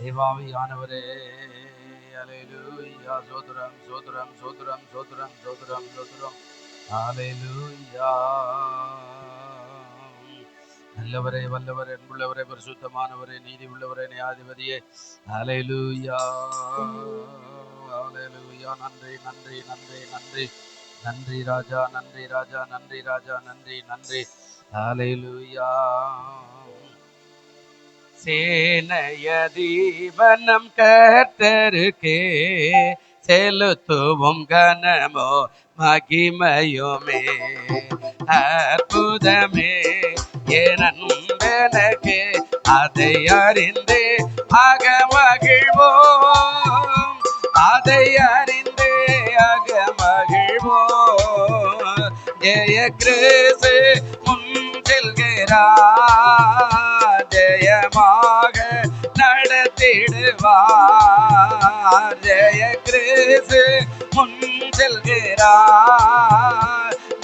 தேவாவியானவரே, அல்லேலூயா. சோதரம் சோதரம் சோதரம் சோதரம் சோதரம் சோதரம். அல்லேலூயா. நல்லவரே, வல்லவரே, அன்புள்ளவரே, பரிசுத்தமானவரே, நீதி உள்ளவரே, நியாயாதிபதியே. அல்லேலூயா, அல்லேலூயா. நன்றி நன்றி நன்றி நன்றி நன்றி ராஜா, நன்றி ராஜா, நன்றி ராஜா, நன்றி நன்றி. அல்லேலூயா. சேனைய தீவனம் கர்த்தருக்கே செலுத்துவோம் கனமோ மகிமையுமே. அற்புதமே ஏனன்பனக்கு அதை அறிந்தே அகமகிழ்வோம், அதை அறிந்தே அகமகிழ்வோம். ஜெய கிறிஸ்து முன் செல்கிறார், ஜெயமாக நடத்திடுவார். ஜெய கிறிஸ்து முன் செல்கிறார்,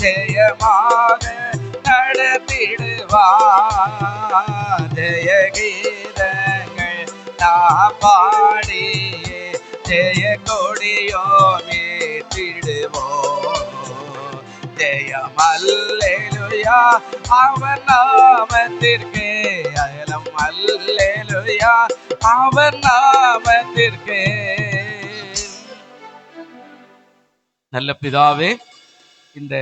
ஜெயமாக நடத்திடுவார். ஜெய கீதங்கள் நாம் பாடியே ஜெய கொடியோம் ஏற்றிடுவோம். ஜெயம் அல்லேலூயா அவர் நாமத்திற்கே, அயலம் அல்லேலூயா அவர் நாமத்திற்கே. நல்ல பிதாவே, இந்த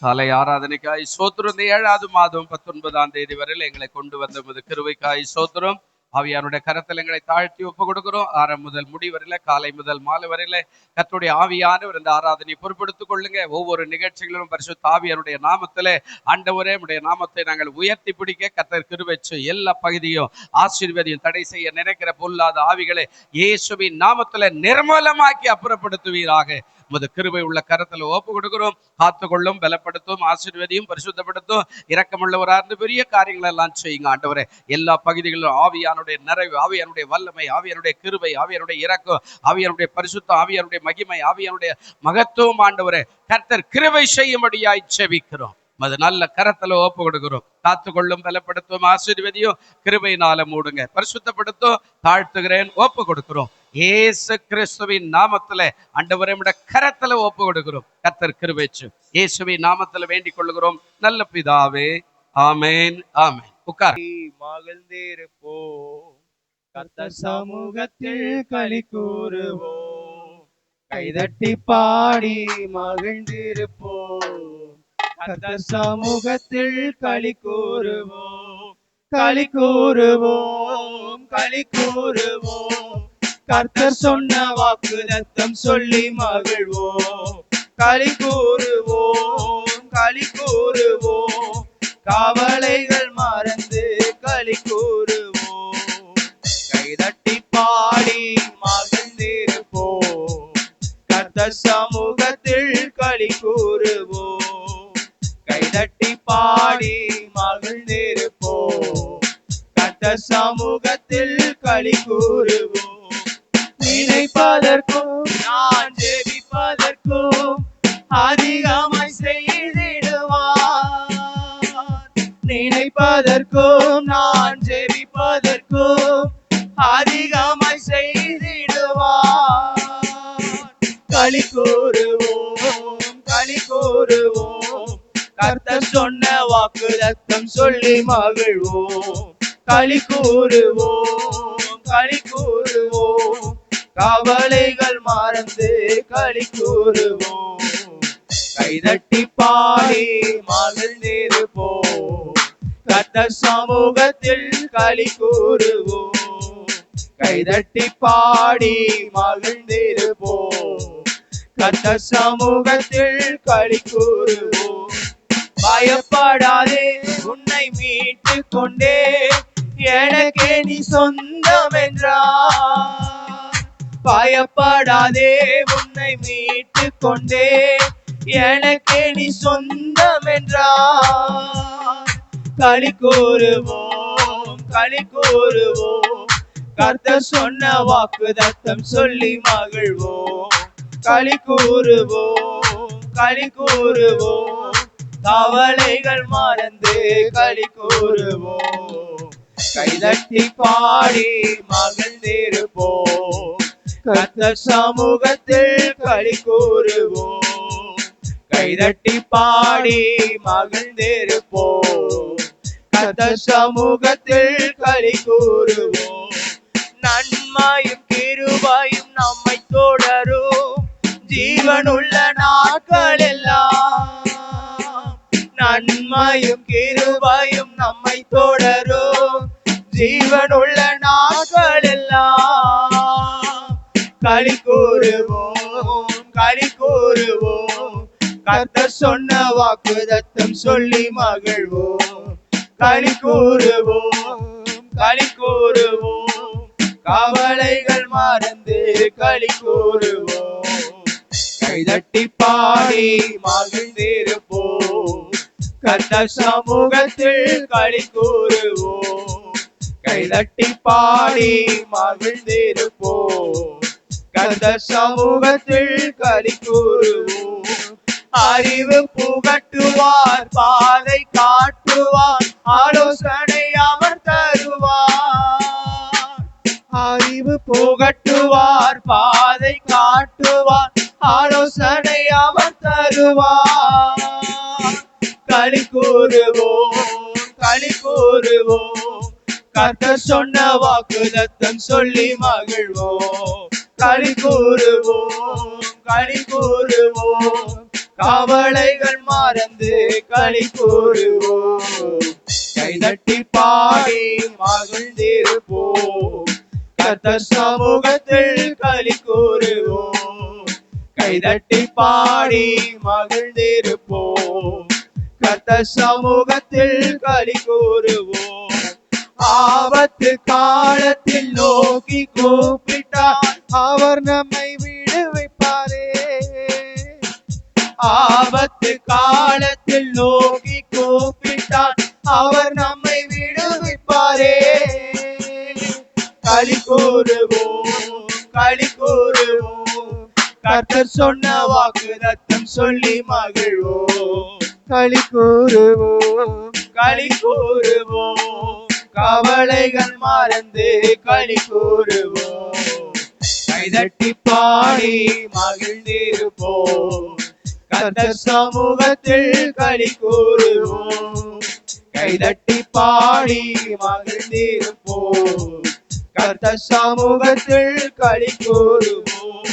காலை ஆராதனைக்காய் சோத்திரம். 7வது மாதம் 19ஆம் தேதி வரையில் எங்களை கொண்டு வந்த கிருபைக்காய் சோத்திரம். ஆவியானுடைய கரத்தில் எங்களை தாழ்த்தி ஒப்பு கொடுக்கிறோம். ஆரம்ப முதல் முடிவரையில, காலை முதல் மாலை வரையில கர்த்தருடைய ஆவியானவர் இந்த ஆராதனை பொறுப்படுத்திக் கொள்ளுங்க. ஒவ்வொரு நிகழ்ச்சிகளிலும் பரிசுத்த ஆவியானுடைய நாமத்திலே ஆண்டவரே உடைய நாமத்தை நாங்கள் உயர்த்தி பிடிக்க கர்த்தர் கிருபை செய்ய. எல்லா பகுதியும் ஆசீர்வாதம் தடை செய்ய நினைக்கிற பொல்லாத ஆவிகளை இயேசுவின் நாமத்திலே நிர்மூலமாக்கி அப்புறப்படுத்துவீராக. உமது கிருபை உள்ள கரத்தில் ஒப்பு கொடுக்கிறோம். காத்துக்கொள்ளும், பலப்படுத்தும், ஆசீர்வதியும், பரிசுத்தப்படுத்தும், இரக்கமுள்ளவரார்ந்து பெரிய காரியங்கள் எல்லாம் செய்யுங்க ஆண்டவரே. எல்லா பகுதிகளிலும் ஆவியானுடைய நிறைவு, ஆவியானுடைய வல்லமை, ஆவியானுடைய கிருபை, ஆவியானுடைய இரக்கம், ஆவியானுடைய பரிசுத்தம், ஆவியானுடைய மகிமை, ஆவியானுடைய மகத்துவம் ஆண்டவரே கர்த்தர் கிருபை செய்யும்படியாய் செபிக்கிறோம். அது நல்ல கரத்துல ஒப்பு கொடுக்கிறோம். காத்துக்கொள்ளும், பலப்படுத்தும், ஆசீர்வதியும், கிருபையினால மூடுங்க, பரிசுத்தப்படுத்தும். தாழ்த்துகிறேன், ஒப்பு கொடுக்கிறோம். இயேசு கிறிஸ்துவின் நாமத்துல ஆண்டவரே கரத்துல ஒப்பு கொடுக்கிறோம். கர்த்தர் கிருபை செய்யும். இயேசுவின் நாமத்துல வேண்டிக் கொள்ளுகிறோம் நல்ல பிதாவே, ஆமேன் ஆமேன். உட்கார். மகிழ்ந்திருப்போம், கர்த்தர் சமூகத்தில் களி கூறுவோம், கைதட்டி பாடி மகிழ்ந்திருப்போம். கர்த்தர் சமூகத்தில் களி கூறுவோம், களி கூறுவோம், களி கூறுவோம். கர்த்தர் சொன்ன வாக்குத்தத்தம் சொல்லி மகிழ்வோம், களி கூறுவோம், களி கூறுவோம். கவலைகள் மறந்து களி கூறுவோம், கைதட்டி பாடி மகிழ்ந்திருப்போம். கர்த்தர் சமூகத்தில் களி கூறுவோம், கைதட்டி பாடி மகிழ்ந்திருப்போம். கர்த்தர் சமூகத்தில் களி கூறுவோம். நினைப்பதற்கும் நான் ஜெபிப்பதற்கும் அதிகமாய் செய்திடுவார். நினைப்பதற்கும் நான் ஜெபிப்பதற்கும் அதிகமாய் செய்திடுவார். களி கூறுவோம், களி கூறுவோம். கர்த்தர் சொன்ன வாக்குத்தத்தம் சொல்லி மகிழ்வோம், களி கூறுவோம், களி கூறுவோம். கவலைகள் மறந்து களி கூறுவோம், கைதட்டி பாடி மகிழ்ந்திருப்போம். கர்த்தர் சமூகத்தில் களி கூறுவோம், கைதட்டி பாடி மகிழ்ந்திருப்போம். கர்த்தர் சமூகத்தில் களி கூறுவோம். பயப்படாதே, உன்னை மீட்டு கொண்டே எனக்கே நீ சொந்தம் என்றார். பயப்படாதே, உன்னை மீட்டு கொண்டே எனக்கே நீ சொந்தம் என்றார். களி கூறுவோம், களி கூறுவோம். கர்த்தர் சொன்ன வாக்குத்தத்தம் சொல்லி மகிழ்வோம், களி கூறுவோம், களி கூறுவோம். கவலைகள் மறந்து களி கூறுவோம், கைதட்டி பாடி மகிழ்ந்திருப்போம். கர்த்தர் சமூகத்தில் களி கூறுவோம். கைதட்டி பாடி மகிழ்ந்திருப்போம். கர்த்தர் சமூகத்தில் களி கூறுவோம். நன்மையும் கிருபையும் நம்மை தொடரும் ஜீவனுள்ள நாட்கள் எல்லாம். நன்மையும் கிருபையும் நம்மை தொடரும் ஜீவனுள்ள நாட்கள் எல்லாம். களி கூறுவோம், களி கூறுவோம். கர்த்தர் சொன்ன வாக்குத்தத்தம் சொல்லி மகிழ்வோம். களி கூறுவோம், களி கூறுவோம். கவலைகள் மறந்து களி கூறுவோம். கைதட்டி பாடி மகிழ்ந்திருப்போம். கர்த்தர் சமூகத்தில் களி கூறுவோம். கைதட்டி பாடி மகிழ்ந்திருப்போம். கர்த்தர் சமூகத்தில் களி கூறுவோம். அறிவு புகட்டுவார், பாதை காட்டுவார், ஆலோசனை அவர் தருவார். அறிவு புகட்டுவார், பாதை காட்டுவார், ஆலோசனை அவர் தருவார். களி கூறுவோம், களி கூறுவோம். கர்த்தர் சொன்ன வாக்குத்தத்தம் சொல்லி மகிழ்வோம். களி கூறுவோம், களி கூறுவோம். கவலைகள் மறந்து களி கூறுவோம். கைதட்டி பாடி மகிழ்ந்திருப்போம். கர்த்தர் சமூகத்தில் களி கூறுவோம். கைதட்டி பாடி மகிழ்ந்திருப்போம். கர்த்தர் சமூகத்தில் களி கூறுவோம். ஆபத்து காலத்தில் நோக்கி கூப்பிட்டார், அவர் நம்மை விடுவிப்பாரே. ஆபத்து காலத்தில் நோக்கி கூப்பிட்டார், அவர் நம்மை விடுவிப்பாரே. களி கூறுவோம், களி கூறுவோம். கர்த்தர் சொன்ன வாக்குத்தத்தம் சொல்லி மகிழ்வோம். களி கூறுவோம், களி கூறுவோம். கவலைகள் மறந்து களி கூறுவோம். கைதட்டி பாடி மகிழ்ந்திருப்போம். கர்த்தர் சமூகத்தில் களி கூறுவோம். கைதட்டி பாடி மகிழ்ந்திருப்போம். கர்த்தர் சமூகத்தில் களி கூறுவோம்.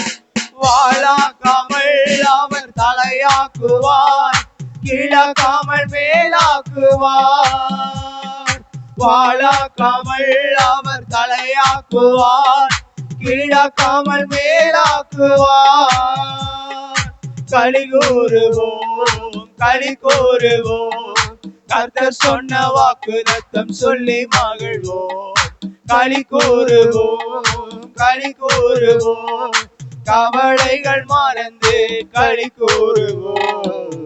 வாழாக்காமல் அவர் தலையாக்குவார், கீழாக்காமல் மேலாக்குவார். வாழாக்காமல் அவர் தலையாக்குவார், கீழாக்காமல் மேலாக்குவார். களி கூறுவோம், களி கூறுவோம். கர்த்தர் சொன்ன வாக்குத்தத்தம் சொல்லி மகிழ்வோம். களி கூறுவோம், களி கூறுவோம். கவலைகள் மறந்து களி கூறுவோம்.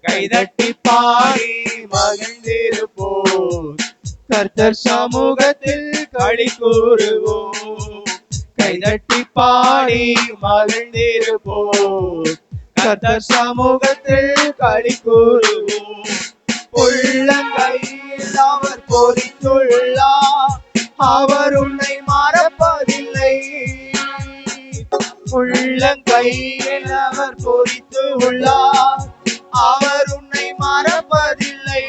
கைதட்டி பாடி மகிழ்ந்திருப்போம். கர்த்தர் சமூகத்தில் களி கூறுவோம். கைதட்டி பாடி மகிழ்ந்திருப்போம். கர்த்தர் சமூகத்தில் களி கூறுவோம். உள்ளங்கையில் அவர் பொறித்துள்ளார், அவர் உன்னை மறப்பதில்லை. உள்ளங்கையில் அவர் பொறித்து உள்ளார், அவர் உன்னை மறப்பதில்லை.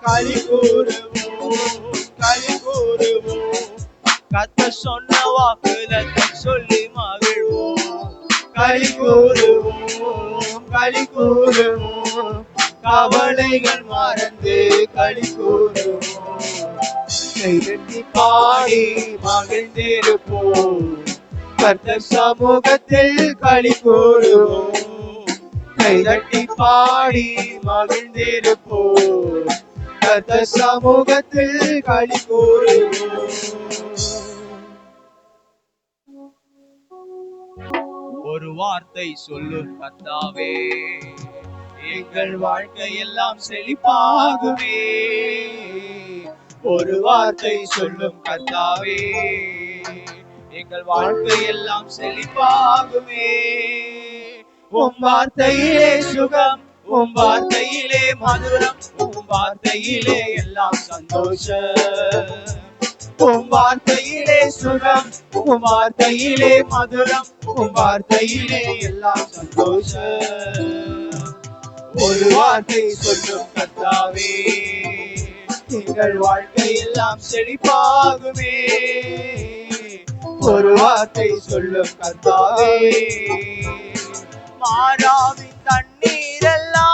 களி கூறுவோம், களி கூறுவோம். கர்த்தர் சொன்ன வாக்குத்தத்தம் சொல்லி மகிழ்வோம். களி கூறுவோம், களி கூறுவோம். கவலைகள் மறந்து களி கூறுவோம். கைதட்டி பாடி மகிழ்ந்திருப்போம். கர்த்தர் சமூகத்தில் களி கூறுவோம். கைதட்டி பாடி மகிழ்ந்திருப்போம். கர்த்தர் சமூகத்தில் களி கூறுவோம். ஒரு வார்த்தை சொல்லும் கர்த்தாவே, எங்கள் வாழ்க்கை எல்லாம் செழிப்பாகுமே. ஒரு வார்த்தை சொல்லும் கர்த்தாவே, எங்கள் வாழ்க்கை எல்லாம் செழிப்பாகுமே. உம் வார்த்தையிலே சுகம், உம் வார்த்தையிலே மதுரம், உம் வார்த்தையிலே எல்லாம் சந்தோஷம். உம் வார்த்தையிலே சுகம், உம் வார்த்தையிலே மதுரம், உம் வார்த்தையிலே எல்லாம் சந்தோஷம். ஒரு வார்த்தை சொல்லும் கர்த்தாவே, எங்கள் வாழ்க்கை எல்லாம் செழிப்பாகுமே. ஒரு வார்த்தை சொல்லும் கர்த்தாவே, மாறாவின் தண்ணீர் எல்லாம்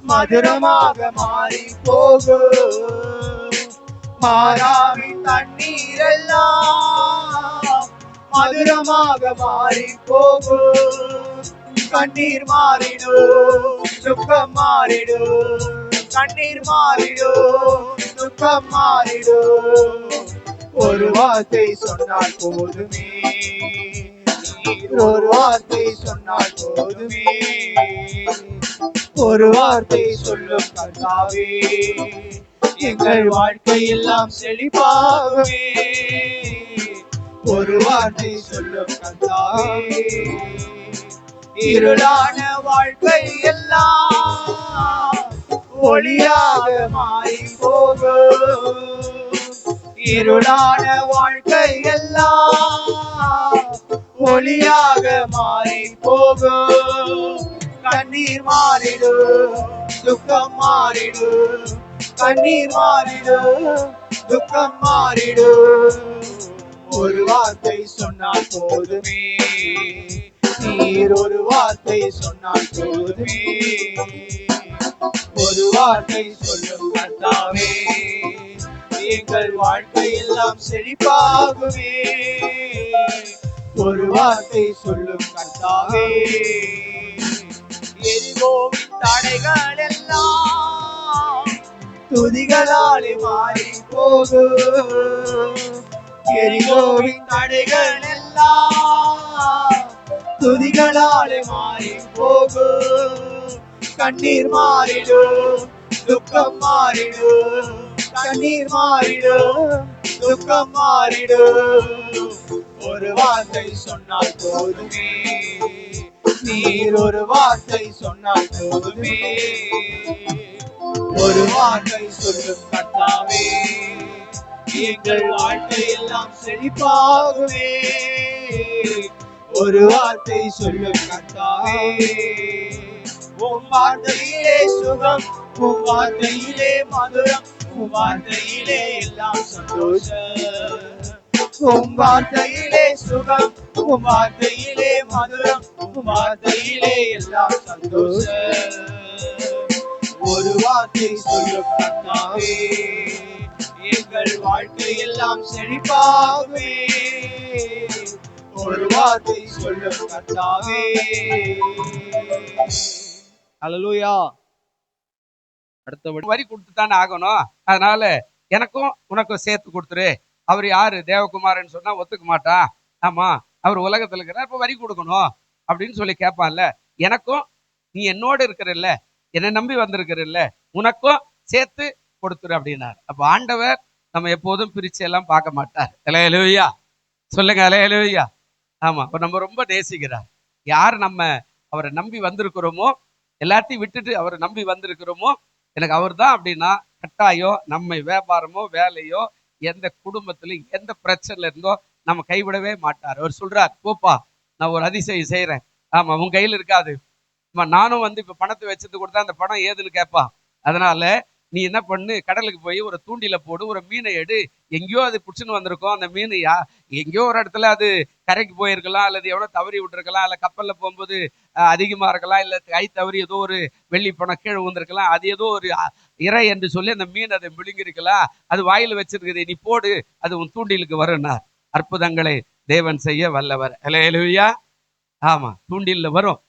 மதுரமாக மாறி போகும். மாறாவின் தண்ணீர் எல்லாம் மதுரமாக மாறி போகும். கண்ணீர் மாறிடும், துக்கம் மாறிடும். கண்ணீர் மாறிடும், துக்கம் மாறிடும். ஒரு வார்த்தை சொன்னால் போதுமே, ஒரு வார்த்தை சொன்னால் போதுமே. ஒரு வார்த்தை சொல்லும் கர்த்தாவே, எங்கள் வாழ்க்கை எல்லாம் செழிப்பாகவே. ஒரு வார்த்தை சொல்லும் கர்த்தாவே, இருளான வாழ்க்கை எல்லாம் ஒளியாக மாறி போகும். இருளான வாழ்க்கை எல்லாம் ஒளியாக மாறி போகும். கண்ணீர் மாறிடும், துக்கம் மாறிடும். கண்ணீர் மாறிடும், துக்கம் மாறிடும். ஒரு வார்த்தை சொன்னால் போதுமே, நீர் ஒரு வார்த்தை சொன்னால் போதுமே. ஒரு வார்த்தை சொல்லும் கர்த்தாவே, எங்கள் வாழ்க்கை எல்லாம் செழிப்பாகுமே. ஒரு வார்த்தை சொல்லும் கர்த்தாவே, எரிகோவின் தடைகள் எல்லாம் துதிகளாலே மாறி போகும். எரிகோவின் தடைகள் எல்லாம் துதிகளாலே மாறி போகும். கண்ணீர் மாறிடும், துக்கம் மாறிடும். கண்ணீர் மாறிடும், துக்கம் மாறிடும். ஒரு வார்த்தை சொன்னால் போதுமே, நீர் ஒரு வார்த்தை சொன்னால் போதுமே. ஒரு வார்த்தை சொல்லும் கர்த்தாவே, எங்கள் வாழ்க்கை எல்லாம் செழிப்பாகுமே. ஒரு வார்த்தை சொல்லும் கர்த்தாவே, உம் வார்த்தையிலே சுகம், உம் வார்த்தையிலே மதுரம், உம் வார்த்தையிலே எல்லாம் சந்தோஷம். உம் வார்த்தையிலே சுகம், உம் வார்த்தையிலே மதுரம், உம் வார்த்தையிலே எல்லாம் சந்தோஷம். ஒரு வார்த்தை சொல்லும் கர்த்தாவே, எங்கள் வாழ்க்கை எல்லாம் செழிப்பாகுமே. ஒரு வார்த்தை சொல்லும் கர்த்தாவே. அல்லேலூயா. அடுத்தபடி வரி கொடுத்துத்தானே ஆகணும். அதனால எனக்கும் உனக்கும் சேர்த்து கொடுத்துரு. அவர் யாரு? தேவகுமாரன் சொன்னா ஒத்துக்க மாட்டான். ஆமா, அவர் உலகத்துல இருக்கிறார், இப்ப வரி கொடுக்கணும் அப்படின்னு சொல்லி கேட்பான்ல. எனக்கும் நீ என்னோடு இருக்கிறல்ல, என்னை நம்பி வந்திருக்கிறல்ல, உனக்கும் சேர்த்து கொடுத்துரு அப்படின்னார். அப்ப ஆண்டவர் நம்ம எப்போதும் பிரிச்சு எல்லாம் பார்க்க மாட்டார். அல்லேலூயா சொல்லுங்க, அல்லேலூயா. ஆமா, அப்ப நம்ம ரொம்ப நேசிக்கிறார். யார் நம்ம அவரை நம்பி வந்திருக்கிறோமோ, எல்லாத்தையும் விட்டுட்டு அவரை நம்பி வந்திருக்கிறோமோ, எனக்கு அவர் தான் அப்படின்னா கட்டாயம் நம்ம வியாபாரமோ வேலையோ எந்த குடும்பத்திலும் எந்த பிரச்சனைல இருந்தோ நம்ம கைவிடவே மாட்டார். அவர் சொல்றார், போப்பா நான் ஒரு அதிசயம் செய்யறேன். ஆமா, உன் கையில் இருக்காது. நானும் இப்ப பணத்தை வச்சது கொடுத்தா அந்த பணம் ஏதுன்னு கேட்பான். அதனால நீ என்ன பண்ணு, கடலுக்கு போய் ஒரு தூண்டில போடு, ஒரு மீனை எடு. எங்கேயோ அது பிடிச்சுன்னு வந்திருக்கும். அந்த மீன் எங்கேயோ ஒரு இடத்துல அது கரைக்கு போயிருக்கலாம், அல்லது எவ்வளோ தவறி விட்டுருக்கலாம், இல்லை கப்பல்ல போகும்போது அதிகமா இருக்கலாம், இல்லை கை தவறி ஏதோ ஒரு வெள்ளி பணம் கீழே விழுந்திருக்கலாம். அது ஏதோ ஒரு இறை என்று சொல்லி அந்த மீன் அதை விழுங்கிருக்கலாம். அது வாயில் வச்சிருக்குது, நீ போடு, அது உன் தூண்டிலுக்கு வரும்னார். அற்புதங்களை தேவன் செய்ய வல்லவர். அல்லேலூயா. ஆமா, தூண்டில்ல வரும்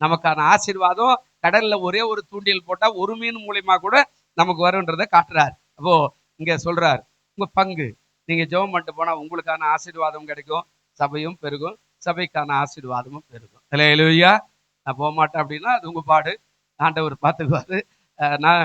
நமக்கான ஆசீர்வாதம். கடல்ல ஒரே ஒரு தூண்டில் போட்டா ஒரு மீன் மூலியமா கூட நமக்கு வரும்ன்றதை காட்டுறார். அப்போ இங்க சொல்றார், உங்க பங்கு நீங்க ஜெபம் பண்ணிட்டு போனா உங்களுக்கான ஆசீர்வாதம் கிடைக்கும், சபையும் பெருகும், சபைக்கான ஆசீர்வாதமும் பெருகும். அல்லேலூயா. நான் போக மாட்டேன் அப்படின்னா அது உங்க பாடு, ஆண்டவர் பார்த்துக்குவாரு. நான்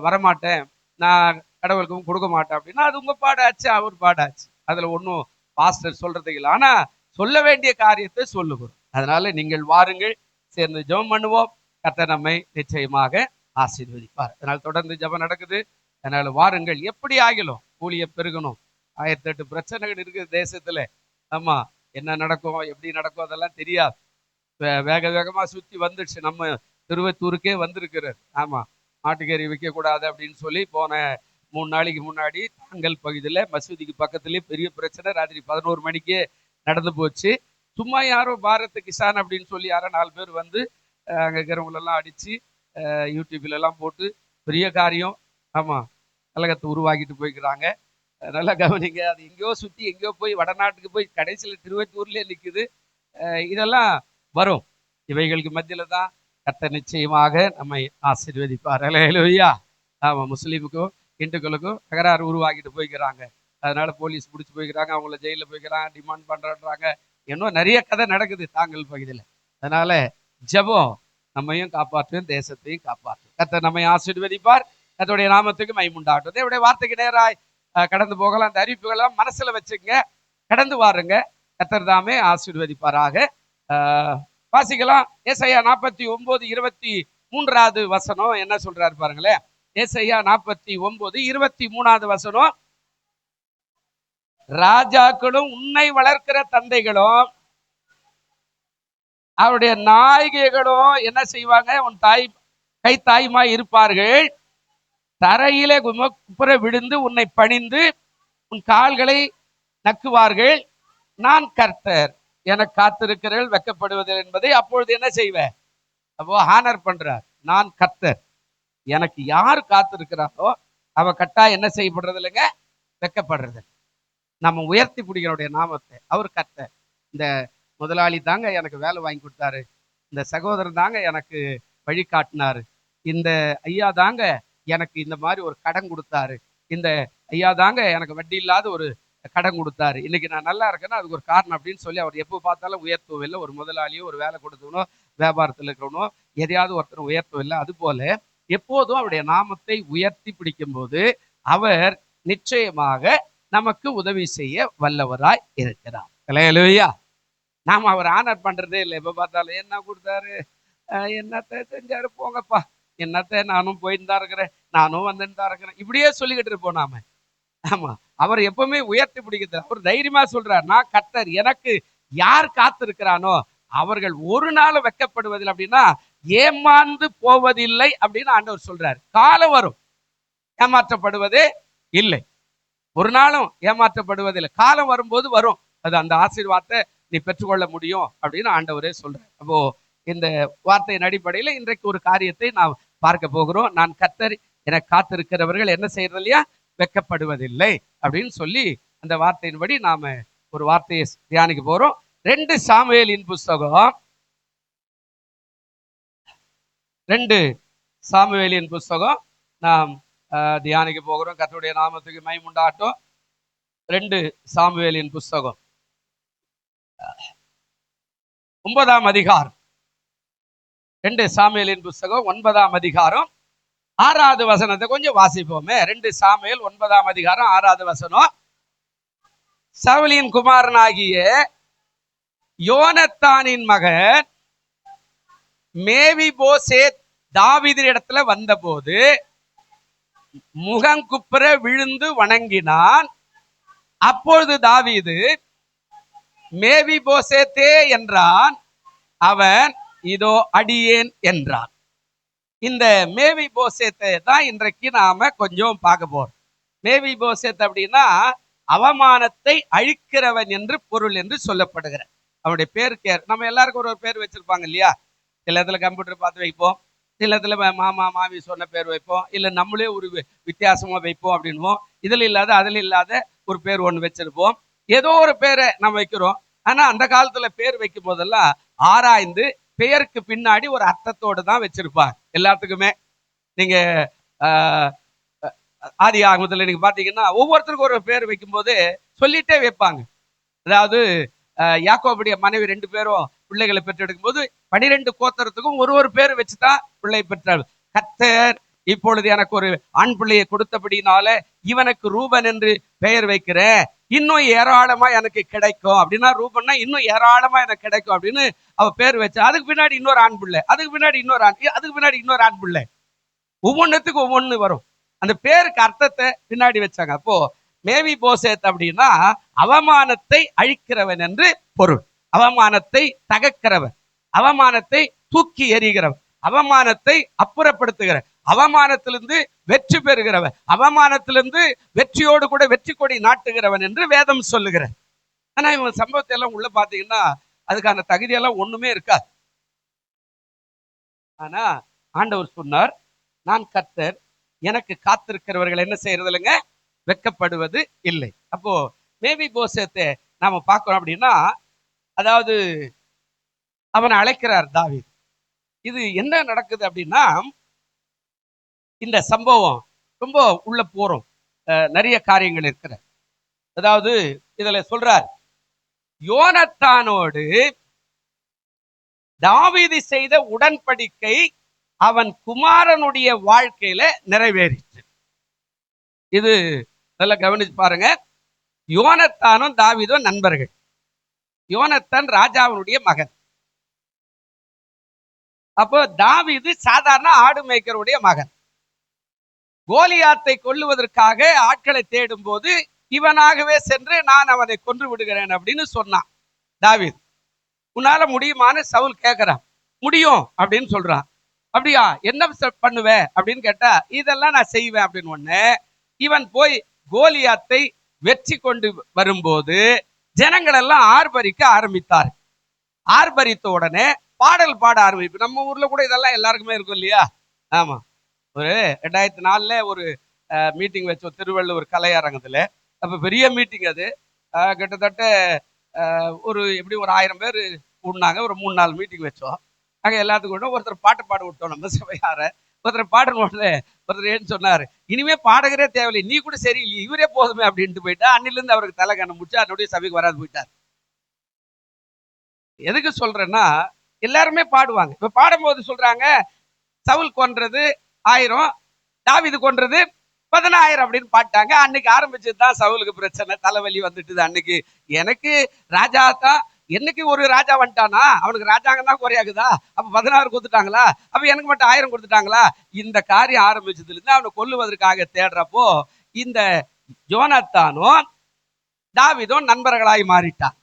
வரமாட்டேன், நான் கடவுளுக்கும் கொடுக்க மாட்டேன் அப்படின்னா அது உங்க பாடாச்சு, அவர் பாடாச்சு. அதுல ஒன்றும் பாஸ்டர் சொல்றதுக்கு இல்லை. ஆனா சொல்ல வேண்டிய காரியத்தை சொல்லுகிறோம். அதனால நீங்கள் வாருங்கள், சேர்ந்து ஜெபம் பண்ணுவோம். கர்த்தர் நம்மை நிச்சயமாக ஆசீர்வதிப்பார். அதனால் தொடர்ந்து ஜெபம் நடக்குது. அதனால வாருங்கள். எப்படி ஆகிலும் ஊழியம் பெருகணும். 1008 பிரச்சனைகள் இருக்குது தேசத்துல. ஆமா, என்ன நடக்கும் எப்படி நடக்கும் அதெல்லாம் தெரியாது. வேக வேகமா சுத்தி வந்துடுச்சு. நம்ம திருவத்தூருக்கே வந்திருக்கிறார். ஆமா, மாட்டுக்கறி விற்க கூடாது அப்படின்னு சொல்லி போன 3 நாளைக்கு முன்னாடி தாங்கல் பகுதியில் மசூதிக்கு பக்கத்துலேயே பெரிய பிரச்சனை. ராத்திரி 11 மணிக்கே நடந்து போச்சு. சும்மா யாரோ பாரத் கிசான் அப்படின்னு சொல்லி யாரோ 4 பேர் வந்து அங்கே இருக்கிறவங்களெல்லாம் அடித்து யூடியூப்ல எல்லாம் போட்டு பெரிய காரியம். ஆமாம், கழகத்தை உருவாக்கிட்டு போய்க்கிறாங்க. நல்லா கவனிங்க. அது எங்கேயோ சுற்றி எங்கேயோ போய் வடநாட்டுக்கு போய் கடைசியில் திருவத்தூர்லேயே நிற்குது. இதெல்லாம் வரும். இவைகளுக்கு மத்தியில் தான் கர்த்தர் நிச்சயமாக நம்மை ஆசீர்வதிப்பார். அல்லேலூயா. ஆமாம், முஸ்லீமுக்கும் இந்துக்களுக்கும் தகராறு உருவாக்கிட்டு போய்க்கிறாங்க. அதனால போலீஸ் பிடிச்சி போய்க்கிறாங்க, அவங்கள ஜெயிலில் போய்க்கிறாங்க, டிமாண்ட் பண்ணுறாங்க. இன்னும் நிறைய கதை நடக்குது தாங்கல் பகுதியில். அதனால ஜெபம் நம்மையும் காப்பாற்றும், தேசத்தையும் காப்பாற்றும். கர்த்தர் நம்மை ஆசீர்வதிப்பார். கர்த்தருடைய நாமத்துக்கு மகிமை. தேவனுடைய வார்த்தைக்கு நேராய் கடந்து போகலாம். அந்த அறிவிப்புகள்லாம் மனசுல வச்சுங்க, கடந்து வாருங்க. கர்த்தர் தாமே ஆசீர்வதிப்பாராக. வாசிக்கலாம். ஏசாயா 49:23 வசனம் என்ன சொல்றாரு பாருங்களேன். ஏசாயா 49:23 வசனம். ராஜாக்களும் உன்னை வளர்க்கிற தந்தைகளும் அவருடைய நாயகிகளும் என்ன செய்வாங்க? உன் கை தாய்மாய் இருப்பார்கள். தரையிலே குப்புற விழுந்து உன்னை பணிந்து உன் கால்களை நக்குவார்கள். நான் கர்த்தர், எனக்கு காத்திருக்கிறவர்கள் வெட்கப்படுவதில்லை என்பதை அப்பொழுது என்ன செய்வேன்? அப்போ ஹானர் பண்றார். நான் கர்த்தர், எனக்கு யார் காத்திருக்கிறாரோ அவ கட்டா என்ன செய்யப்படுறது இல்லைங்க? வெட்கப்படுறது. நம்ம உயர்த்தி பிடிக்கிறோடைய நாமத்தை. அவர் கர்த்தர். இந்த முதலாளி தாங்க எனக்கு வேலை வாங்கி கொடுத்தாரு, இந்த சகோதரன் தாங்க எனக்கு வழி காட்டினாரு, இந்த ஐயா தாங்க எனக்கு இந்த மாதிரி ஒரு கடன் கொடுத்தாரு, இந்த ஐயா தாங்க எனக்கு வட்டி இல்லாத ஒரு கடன் கொடுத்தாரு, இன்னைக்கு நான் நல்லா இருக்கேன்னா அதுக்கு ஒரு காரணம் அப்படின்னு சொல்லி அவர் எப்போ பார்த்தாலும் உயர்த்தவும் இல்லை. ஒரு முதலாளியோ ஒரு வேலை கொடுத்தவனோ வியாபாரத்தில் இருக்கிறவனோ எதையாவது ஒருத்தர் உயர்த்தவும் இல்லை. அதுபோல எப்போதும் அவருடைய நாமத்தை உயர்த்தி பிடிக்கும் போது அவர் நிச்சயமாக நமக்கு உதவி செய்ய வல்லவராய் இருக்கிறார். அல்லேலூயா. நாம அவர் ஆனர் பண்றதே இல்லை. எப்ப பார்த்தாலும் என்ன கொடுத்தாரு, என்னத்தை செஞ்சாரு, போங்கப்பா, என்னத்த நானும் போயிட்டு தான் இருக்கிறேன், நானும் வந்துட்டு தான் இருக்கிறேன், இப்படியே சொல்லிக்கிட்டு இருப்போம் நாம. ஆமா, அவர் எப்பவுமே உயர்த்தி பிடிக்கிறது. அவர் தைரியமா சொல்றார், நான் கர்த்தர், எனக்கு யார் காத்திருக்கிறானோ அவர்கள் ஒரு நாள் வெட்கப்படுவதில்லை. அப்படின்னா ஏமாந்து போவதில்லை அப்படின்னு ஆண்டவர் சொல்றாரு. காலம் வரும், ஏமாற்றப்படுவதே இல்லை. ஒரு நாளும் ஏமாற்றப்படுவதில்லை. காலம் வரும்போது வரும், அது அந்த ஆசீர்வாதத்தை நீ பெற்றுக்கொள்ள முடியும் அப்படின்னு ஆண்டவரே சொல்றார். அப்போ இந்த வார்த்தையின் அடிப்படையில் இன்றைக்கு ஒரு காரியத்தை நாம் பார்க்க போகிறோம். நான் கர்த்தர், எனக்கு காத்திருக்கிறவர்கள் என்ன செய்யறது இல்லையா? வெட்கப்படுவதில்லை அப்படின்னு சொல்லி அந்த வார்த்தையின்படி நாம ஒரு வார்த்தையை தியானிக்க போறோம். 2 சாமுவேலின் புஸ்தகம் நாம் தியானிக்க போகிறோம். கர்த்தருடைய நாமத்துக்கு மகிமை உண்டாகட்டும். 2 சாமுவேலின் புஸ்தகம் 9ஆம் அதிகாரம். 2 சாமுவேலின் புஸ்தகம் 9ஆம் அதிகாரம் 6வது வசனத்தை கொஞ்சம் வாசிப்போமே. 2 சாமுவேல் 9ஆம் அதிகாரம் 6வது வசனம். சவுலின் குமாரனாகிய யோனத்தானின் மகன் மேவிபோசேத் தாவீதின் இடத்துல வந்தபோது முகங்குப்புற விழுந்து வணங்கினான். அப்பொழுது தாவீது மேவிபோசேத்தே என்றான். அவன் இதோ அடியேன் என்றான். இந்த மேவிபோசேத்தை தான் இன்றைக்கு நாம கொஞ்சம் பார்க்க போறோம். மேவிபோசேத் அப்படின்னா அவமானத்தை அழிக்கிறவன் என்று பொருள் என்று சொல்லப்படுகிற அவனுடைய பேர். நம்ம எல்லாருக்கும் ஒரு பேர் வச்சிருப்பாங்க இல்லையா? சில இடத்துல கம்ப்யூட்டர் பார்த்து வைப்போம், சில இடத்துல மாமா மாமி சொன்ன பேர் வைப்போம், இல்லை நம்மளே ஒரு வித்தியாசமா வைப்போம் அப்படின்வோம். இதில் இல்லாத அதில் இல்லாத ஒரு பேர் ஒன்று வச்சிருப்போம். ஏதோ ஒரு பேரை நம்ம வைக்கிறோம். ஆனா அந்த காலத்துல பேர் வைக்கும் போதெல்லாம் ஆராய்ந்து பெயருக்கு பின்னாடி ஒரு அர்த்தத்தோடு தான் வச்சிருப்பாங்க எல்லாத்துக்குமே. நீங்க ஆதி ஆகமத்துல நீங்க பாத்தீங்கன்னா ஒவ்வொருத்தருக்கும் ஒரு பேர் வைக்கும் போது சொல்லிட்டே வைப்பாங்க. அதாவது யாக்கோபுடைய மனைவி 2 பேரும் பிள்ளைகளை பெற்றெடுக்கும் போது 12 கோத்திரத்துக்கும் ஒரு பேர் வச்சுதான் பிள்ளை பெற்றாள். கர்த்தர் இப்பொழுது எனக்கு ஒரு ஆண் பிள்ளையை கொடுத்தபடினால இவனுக்கு ரூபன் என்று பெயர் வைக்கிறேன், இன்னும் ஏராளமா எனக்கு கிடைக்கும் அப்படின்னா, ரூபன்னா இன்னும் ஏராளமா எனக்கு கிடைக்கும் அப்படின்னு அவ பேர் வச்சா. அதுக்கு பின்னாடி இன்னொரு ஆண் பிள்ளை, அதுக்கு பின்னாடி இன்னொரு ஆண், அதுக்கு பின்னாடி இன்னொரு ஆண் பிள்ளை, ஒவ்வொன்றுத்துக்கு ஒவ்வொன்று வரும். அந்த பேருக்கு அர்த்தத்தை பின்னாடி வச்சாங்க. அப்போ மேவி போசேத் அப்படின்னா அவமானத்தை அழிக்கிறவன் என்று பொருள். அவமானத்தை தகக்கிறவன், அவமானத்தை தூக்கி எறிகிறவன், அவமானத்தை அப்புறப்படுத்துகிறவன், அவமானத்திலிருந்து வெற்றி பெறுகிறவன், அவமானத்திலிருந்து வெற்றியோடு கூட வெற்றி கொடி நாட்டுகிறவன் என்று வேதம் சொல்லுகிறார். ஆனா இவன் சம்பவத்தை எல்லாம் உள்ள பாத்தீங்கன்னா அதுக்கான தகுதியெல்லாம் ஒண்ணுமே இருக்காது. ஆனா ஆண்டவர் சொன்னார், நான் கர்த்தர், எனக்கு காத்திருக்கிறவர்கள் என்ன செய்யறது இல்லைங்க, வெட்கப்படுவது இல்லை. அப்போ மேவி போசேத்தை நாம பார்க்கிறோம் அப்படின்னா, அதாவது அவனை அழைக்கிறார் தாவீது. இது என்ன நடக்குது அப்படின்னா, இந்த சம்பவம் ரொம்ப உள்ள போறோம், நிறைய காரியங்கள் இருக்கிற. அதாவது இதுல சொல்றார், யோனத்தானோடு தாவீது செய்த உடன்படிக்கை அவன் குமாரனுடைய வாழ்க்கையில நிறைவேறிச்சு. இது நல்லா கவனிச்சு பாருங்க. யோனத்தானும் தாவீதும் நண்பர்கள். யோனத்தான் ராஜாவினுடைய மகன். அப்போ தாவீது சாதாரண ஆடு மேய்க்கருடைய மகன். கோலியாத்தை கொல்லுவதற்காக ஆட்களை தேடும் போது இவனாகவே சென்று நான் அவனை கொன்று விடுகிறேன் அப்படின்னு சொன்னான் தாவீது. உன்னால முடியுமான்னு சவுல் கேட்கிறான். முடியும் அப்படின்னு சொல்றான். அப்படியா, என்ன பண்ணுவ அப்படின்னு கேட்டா, இதெல்லாம் நான் செய்வேன் அப்படின்னு. ஒண்ணு, இவன் போய் கோலியாத்தை வெற்றி கொண்டு வரும்போது ஜனங்கள் எல்லாம் ஆர்ப்பரிக்க ஆரம்பித்தார். ஆர்ப்பரித்த உடனே பாடல் பாட ஆரம்பிப்பு. நம்ம ஊர்ல கூட இதெல்லாம் எல்லாருக்குமே இருக்கும் இல்லையா? ஆமா, ஒரு 2004 ஒரு மீட்டிங் வச்சோம் திருவள்ளுவர் கலையரங்கத்துல. அப்ப பெரிய மீட்டிங் அது. கிட்டத்தட்ட ஒரு எப்படி ஒரு 1000 பேர் கூடினாங்க. ஒரு 3-4 மீட்டிங் வச்சோம். அங்க எல்லாத்துக்கும் ஒருத்தர் பாட்டு பாட விட்டோம் நம்ம சபையார. ஒருத்தர் பாடணும், ஒருத்தர் ஏன்னு சொன்னாரு, இனிமே பாடகரே தேவையில்லை, நீ கூட சரியில்லை, இவரே போதுமே அப்படின்ட்டு போயிட்டா. அன்னிலிருந்து அவருக்கு தலை கண்ண முடிச்சு அதனுடைய சபைக்கு வராது போயிட்டார். எதுக்கு சொல்றேன்னா, எல்லாருமே பாடுவாங்க. இப்ப பாடும்போது சொல்றாங்க, சவுல் கொன்றது 1000, தாவீது கொன்றது 10000 அப்படின்னு பாட்டாங்க. அன்னைக்கு ஆரம்பிச்சதுதான் சவுலுக்கு பிரச்சனை, தலைவலி வந்துட்டுது. அன்னைக்கு எனக்கு ராஜா தான், என்னைக்கு ஒரு ராஜா வந்துட்டானா அவனுக்கு ராஜாங்க தான் குறையாகுதா? அப்ப 16 கொடுத்துட்டாங்களா? அப்ப எனக்கு மட்டும் 1000 கொடுத்துட்டாங்களா? இந்த காரியம் ஆரம்பிச்சதுல இருந்து அவனை கொல்லுவதற்காக தேடுறப்போ இந்த யோனத்தானும் தாவீதும் நண்பர்களாய் மாறிட்டான்.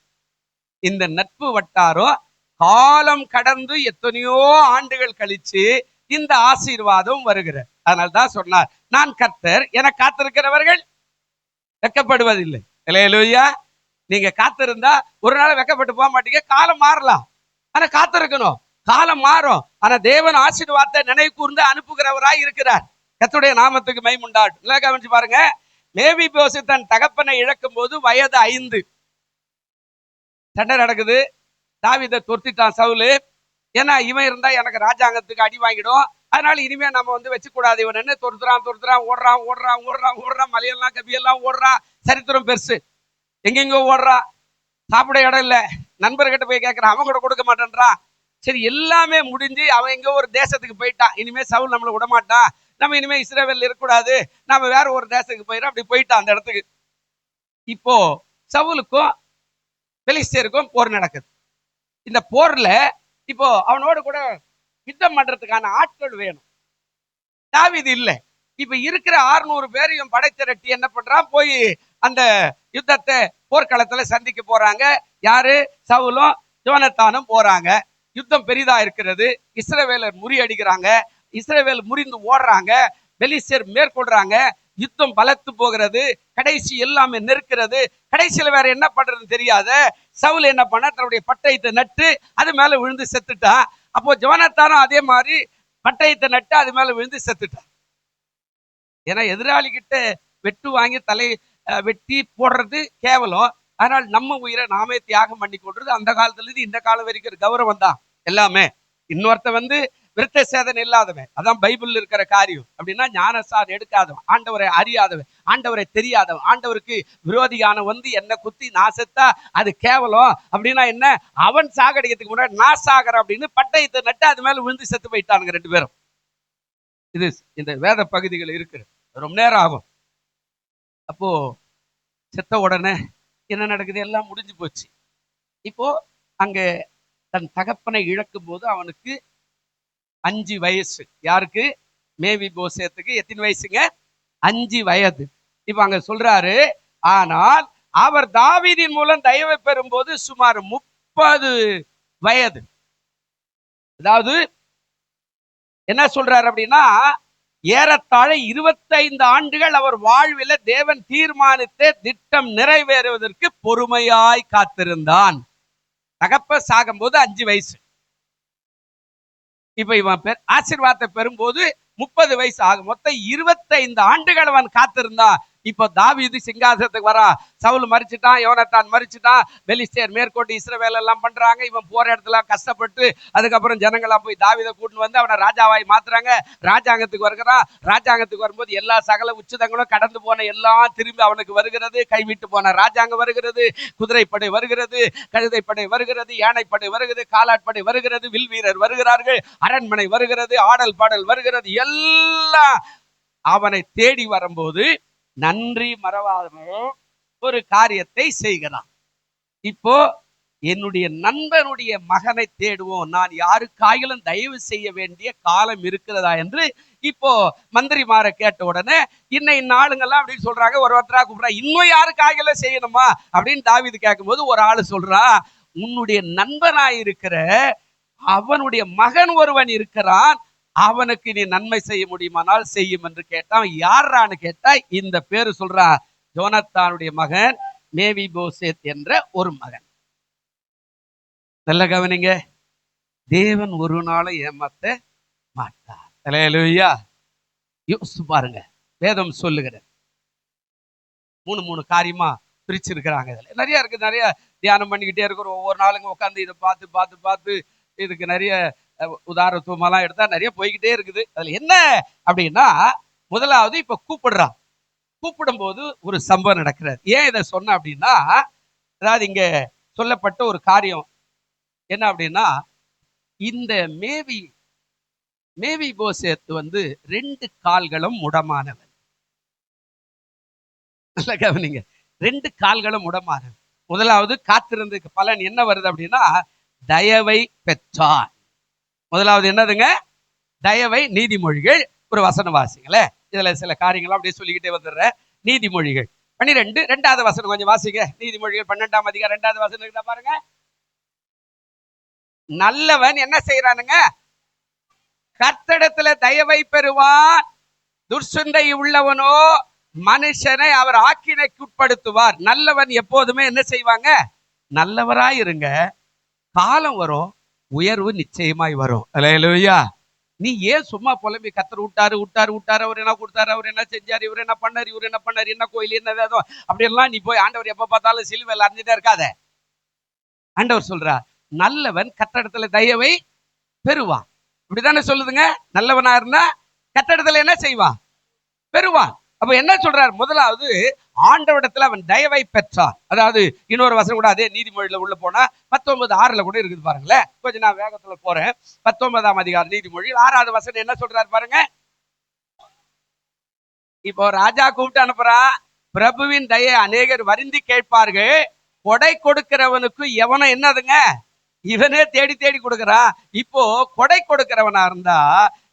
இந்த நட்பு வட்டாரம் காலம் கடந்து எத்தனையோ ஆண்டுகள் கழிச்சு இந்த ஆசீர்வாதம் வருகிற. அதனால்தான் சொன்னார், நான் கர்த்தர், என காத்திருக்கிறவர்கள் வெட்கப்படுவதில்லை. அல்லேலூயா. நீங்க காத்திருந்தா ஒரு நாள் வெட்கப்பட்டு போக மாட்டீங்க. காலம் மாறலாம், ஆனா காத்திருக்கணும். காலம் மாறும், ஆனா தேவன் ஆசீர்வாதத்தை நினைவு கூர்ந்து அனுப்புகிறவராய் இருக்கிறார். கர்த்தருடைய நாமத்துக்கு மகிமை உண்டாகட்டும். நல்லா கவனிச்சு பாருங்க. மேவி போசேத் தன் தகப்பனை இழக்கும் போது வயது 5. சண்டை நடக்குது. தாவீதை துரத்திட்டான் சவுலு. ஏன்னா இவன் இருந்தா எனக்கு ராஜாங்கத்துக்கு அடி வாங்கிடும், அதனால இனிமே நம்ம வச்சு கூடாது. இவன் என்ன துரத்துறான், ஓடுறான் ஓடுறான் ஓடுறான் ஓடுறான், மலையெல்லாம் கபியெல்லாம் ஓடுறான். சரித்திரம் பெருசு, எங்கெங்கோ ஓடுறான். சாப்பிட இடம் இல்லை. நண்பர்கிட்ட போய் கேட்கிறான், அவன் கூட கொடுக்க மாட்டேன்றான். சரி, எல்லாமே முடிஞ்சு அவன் எங்கோ ஒரு தேசத்துக்கு போயிட்டான். இனிமே சவுல் நம்மளை விட மாட்டான், நம்ம இனிமே இஸ்ரவேல் இருக்கக்கூடாது, நம்ம வேற ஒரு தேசத்துக்கு போயிடும். அப்படி போயிட்டான் அந்த இடத்துக்கு. இப்போ சவுலுக்கும் பெலிஸ்தேருக்கும் போர் நடக்குது. இந்த போர்ல இப்போ அவனோடு கூட யுத்தம் பண்றதுக்கான ஆட்கள் வேணும். தாவீது இல்லை. இப்ப இருக்கிற 600 பேரையும் படைத்திரட்டி என்ன பண்றான், போய் அந்த யுத்தத்தை போர்க்களத்துல சந்திக்க போறாங்க. யாரு? சவுலும் யோனத்தானும் போறாங்க. யுத்தம் பெரிதா இருக்கிறது. இஸ்ரவேலர் முறியடிக்கிறாங்க. இஸ்ரவேல் முறிந்து ஓடுறாங்க. பெலிஸ்தர் மேற்கொள்றாங்க. யுத்தம் பலத்து போகிறது. கடைசி எல்லாமே நெருக்கிறது. கடைசியில வேற என்ன பண்றதுன்னு தெரியாத சவுல் என்ன பண்ண, தன்னுடைய பட்டயத்தை நட்டு அது மேல விழுந்து செத்துட்டான். அப்போ யோனத்தானும் அதே மாதிரி பட்டயத்தை நட்டு அது மேல விழுந்து செத்துட்டான். ஏன்னா எதிராளி கிட்ட வெட்டு வாங்கி தலை வெட்டி போடுறது கேவலம். ஆனால் நம்ம உயிரை நாமே தியாகம் பண்ணி கொள்றது அந்த காலத்துல இருந்து இந்த காலம் வரைக்கும் கௌரவம் தான் எல்லாமே. இன்னொருத்த விருத்த சேதனை இல்லாதவன், அதான் பைபிள்ல இருக்கிற காரியம். அப்படின்னா ஞானசார் எடுக்காதவன், ஆண்டவரை அறியாதவன், ஆண்டவரை தெரியாதவன், ஆண்டவருக்கு விரோதியான என்ன குத்தி நான் செத்தா அது கேவலம். அப்படின்னா என்ன, அவன் சாகடிக்கிறதுக்கு முன்னாடி நான் சாகிறேன் அப்படின்னு பட்டயத்தை நட்டு அது மேல விழுந்து செத்து போயிட்டானுங்க 2 பேரும். இது இந்த வேத பகுதிகள் இருக்கு, ரொம்ப நேரம் ஆகும். அப்போ செத்த உடனே என்ன நடக்குது, எல்லாம் முடிஞ்சு போச்சு. இப்போ அங்க தன் தகப்பனை இழக்கும் போது அவனுக்கு 5 வயசு. யாருக்கு? மேவி போசேத்துக்கு எத்தனை வயசுங்க? 5 வயது. இப்ப அங்க சொல்றாரு, ஆனால் அவர் தாவீதின் மூலம் தயவை பெறும்போது சுமார் 30 வயது. அதாவது என்ன சொல்றாரு அப்படின்னா, ஏறத்தாழ 25 ஆண்டுகள் அவர் வாழ்வில தேவன் தீர்மானித்த திட்டம் நிறைவேறுவதற்கு பொறுமையாய் காத்திருந்தான். தகப்ப சாகும்போது 5 வயசு. இப்ப இவன் ஆசீர்வாதத்தை பெறும்போது 30 வயசு ஆகும். மொத்தம் 25 ஆண்டுகள் அவன் காத்திருந்தான். இப்போ தாவீது சிங்காசனத்துக்கு வரா. சவுல் மரிச்சிட்டான், யோனத்தான் மரிச்சிட்டான், பெலிஸ்தேர் மேற்கொண்டு இஸ்ரவேல் எல்லாம் பண்றாங்க. இவன் போற இடத்துல கஷ்டப்பட்டு அதுக்கப்புறம் ஜனங்களாம் போய் தாவீதை கூட்டின்னு வந்து அவனை ராஜாவாய் மாத்துறாங்க. ராஜாங்கத்துக்கு வருகிறான். ராஜாங்கத்துக்கு வரும்போது எல்லா சகல உச்சிதங்களும் கடந்து போன எல்லாம் திரும்பி அவனுக்கு வருகிறது. கைவிட்டு போன ராஜாங்கம் வருகிறது, குதிரைப்படை வருகிறது, கழுதைப்படை வருகிறது, யானைப்படை வருகிறது, காலாட்படை வருகிறது, வில் வீரர் வருகிறார்கள், அரண்மனை வருகிறது, ஆடல் பாடல் வருகிறது. எல்லாம் அவனை தேடி வரும்போது நன்றி மறவாமல் ஒரு காரியத்தை செய்கிறான். இப்போ என்னுடைய நண்பனுடைய மகனை தேடுவோம், நான் யாருக்காயிலும் தயவு செய்ய வேண்டிய காலம் இருக்கிறதா என்று இப்போ மந்திரிமார கேட்ட உடனே இன்னும் ஆளுங்கெல்லாம் அப்படின்னு சொல்றாங்க. ஒருத்தரா கூப்பிடா, இன்னும் யாருக்காயிலும் செய்யணுமா அப்படின்னு தாவீது கேட்கும்போது ஒரு ஆளு சொல்றா, உன்னுடைய நண்பனாயிருக்கிற அவனுடைய மகன் ஒருவன் இருக்கிறான், அவனுக்கு நீ நன்மை செய்ய முடியுமானால் செய்யும் என்று கேட்டான். யாரான்னு கேட்டா இந்த பேரு சொல்றா, யோனத்தானுடைய மகன் மேவி போசேத் என்ற ஒரு மகன். நல்ல கவனிங்க, தேவன் ஒரு நாளும் ஏமாத்த மாட்டார். அல்லேலூயா. யோசிச்சு பாருங்க, வேதம் சொல்லுகிறது. 3 காரியமா பிரிச்சிருக்கிறாங்க. இதுல நிறைய இருக்கு, நிறைய தியானம் பண்ணிக்கிட்டே இருக்கிறோம். ஒவ்வொரு நாளுங்க உட்காந்து இதை பார்த்து பார்த்து பார்த்து இதுக்கு நிறைய உதாரணத்துவமெல்லாம் எடுத்தா நிறைய போய்கிட்டே இருக்குது. அதுல என்ன அப்படின்னா, முதலாவது இப்ப கூப்பிடுறான். கூப்பிடும் போது ஒரு சம்பவம் நடக்கிறது. ஏன் இதை சொன்ன அப்படின்னா, அதாவது இங்க சொல்லப்பட்ட ஒரு காரியம் என்ன அப்படின்னா, இந்த மேவி போசேத் 2 கால்களும் முடமானவன். நல்ல கவனிங்க, 2 கால்களும் முடமானவன். முதலாவது காத்திருந்ததுக்கு பலன் என்ன வருது அப்படின்னா, தயவை பெற்றான். முதலாவது என்னதுங்க? தயவை. நீதிமொழிகள் ஒரு வசனம் வாசிங்களே, இதுல சில காரியங்கள் அப்படியே சொல்லிக்கிட்டே வந்துடுற. நீதிமொழிகள் 12 2வது வசனம் கொஞ்சம் வாசிங்க. நீதிமொழிகள் 12ஆம் அதிகாரம் 2வது வசனம் பாருங்க. நல்லவன் என்ன செய்யறானுங்க? கர்த்தரிடத்துல தயவை பெறுவான், துர்சுந்தை உள்ளவனோ மனுஷனை அவர் ஆக்கினைக்கு உட்படுத்துவார். நல்லவன் எப்போதுமே என்ன செய்வாங்க? நல்லவராயிருங்க. காலம் வரும், உயர்வு நிச்சயமாய் வரும். அல்லேலூயா. நீ ஏன் சும்மா புலம்பி கர்த்தர் விட்டாரு விட்டாரு விட்டாரு, அவர் என்ன கொடுத்தாரு, அவர் என்ன செஞ்சாரு, இவர் என்ன பண்ணாரு, இவர் என்ன பண்ணாரு, என்ன கோயில் என்ன வேதம் அப்படியெல்லாம் நீ போய் ஆண்டவர் எப்ப பார்த்தாலும் சிலுவையில் அறிஞ்சுட்டே இருக்காத. ஆண்டவர் சொல்றா, நல்லவன் கர்த்தரிடத்துல தயவை பெறுவான். இப்படித்தானே சொல்லுதுங்க. நல்லவனா இருந்தா கர்த்தரிடத்துல என்ன செய்வான்? பெறுவான். அப்ப என்ன சொல்றார்? முதலாவது ஆண்டவரிடத்துல அவன் தயவை பெற்றான். அதாவது இன்னொரு வசனம் கூட அதே நீதிமொழியில உள்ள போனா 19:6 கூட இருக்குது பாருங்களேன். கொஞ்சம் நான் வேகத்துல போறேன். 19ஆம் அதிகாரம் நீதிமொழி 6வது வசனம் என்ன சொல்றாரு பாருங்க. இப்போ ராஜா கூப்பிட்டு அனுப்புறான். பிரபுவின் தயை அநேகர் வருந்தி கேட்பார்கள், கொடை கொடுக்கிறவனுக்கு எவனும் என்னதுங்க? இவனே தேடி தேடி கொடுக்கிறான். இப்போ கொடை கொடுக்கிறவனா இருந்தா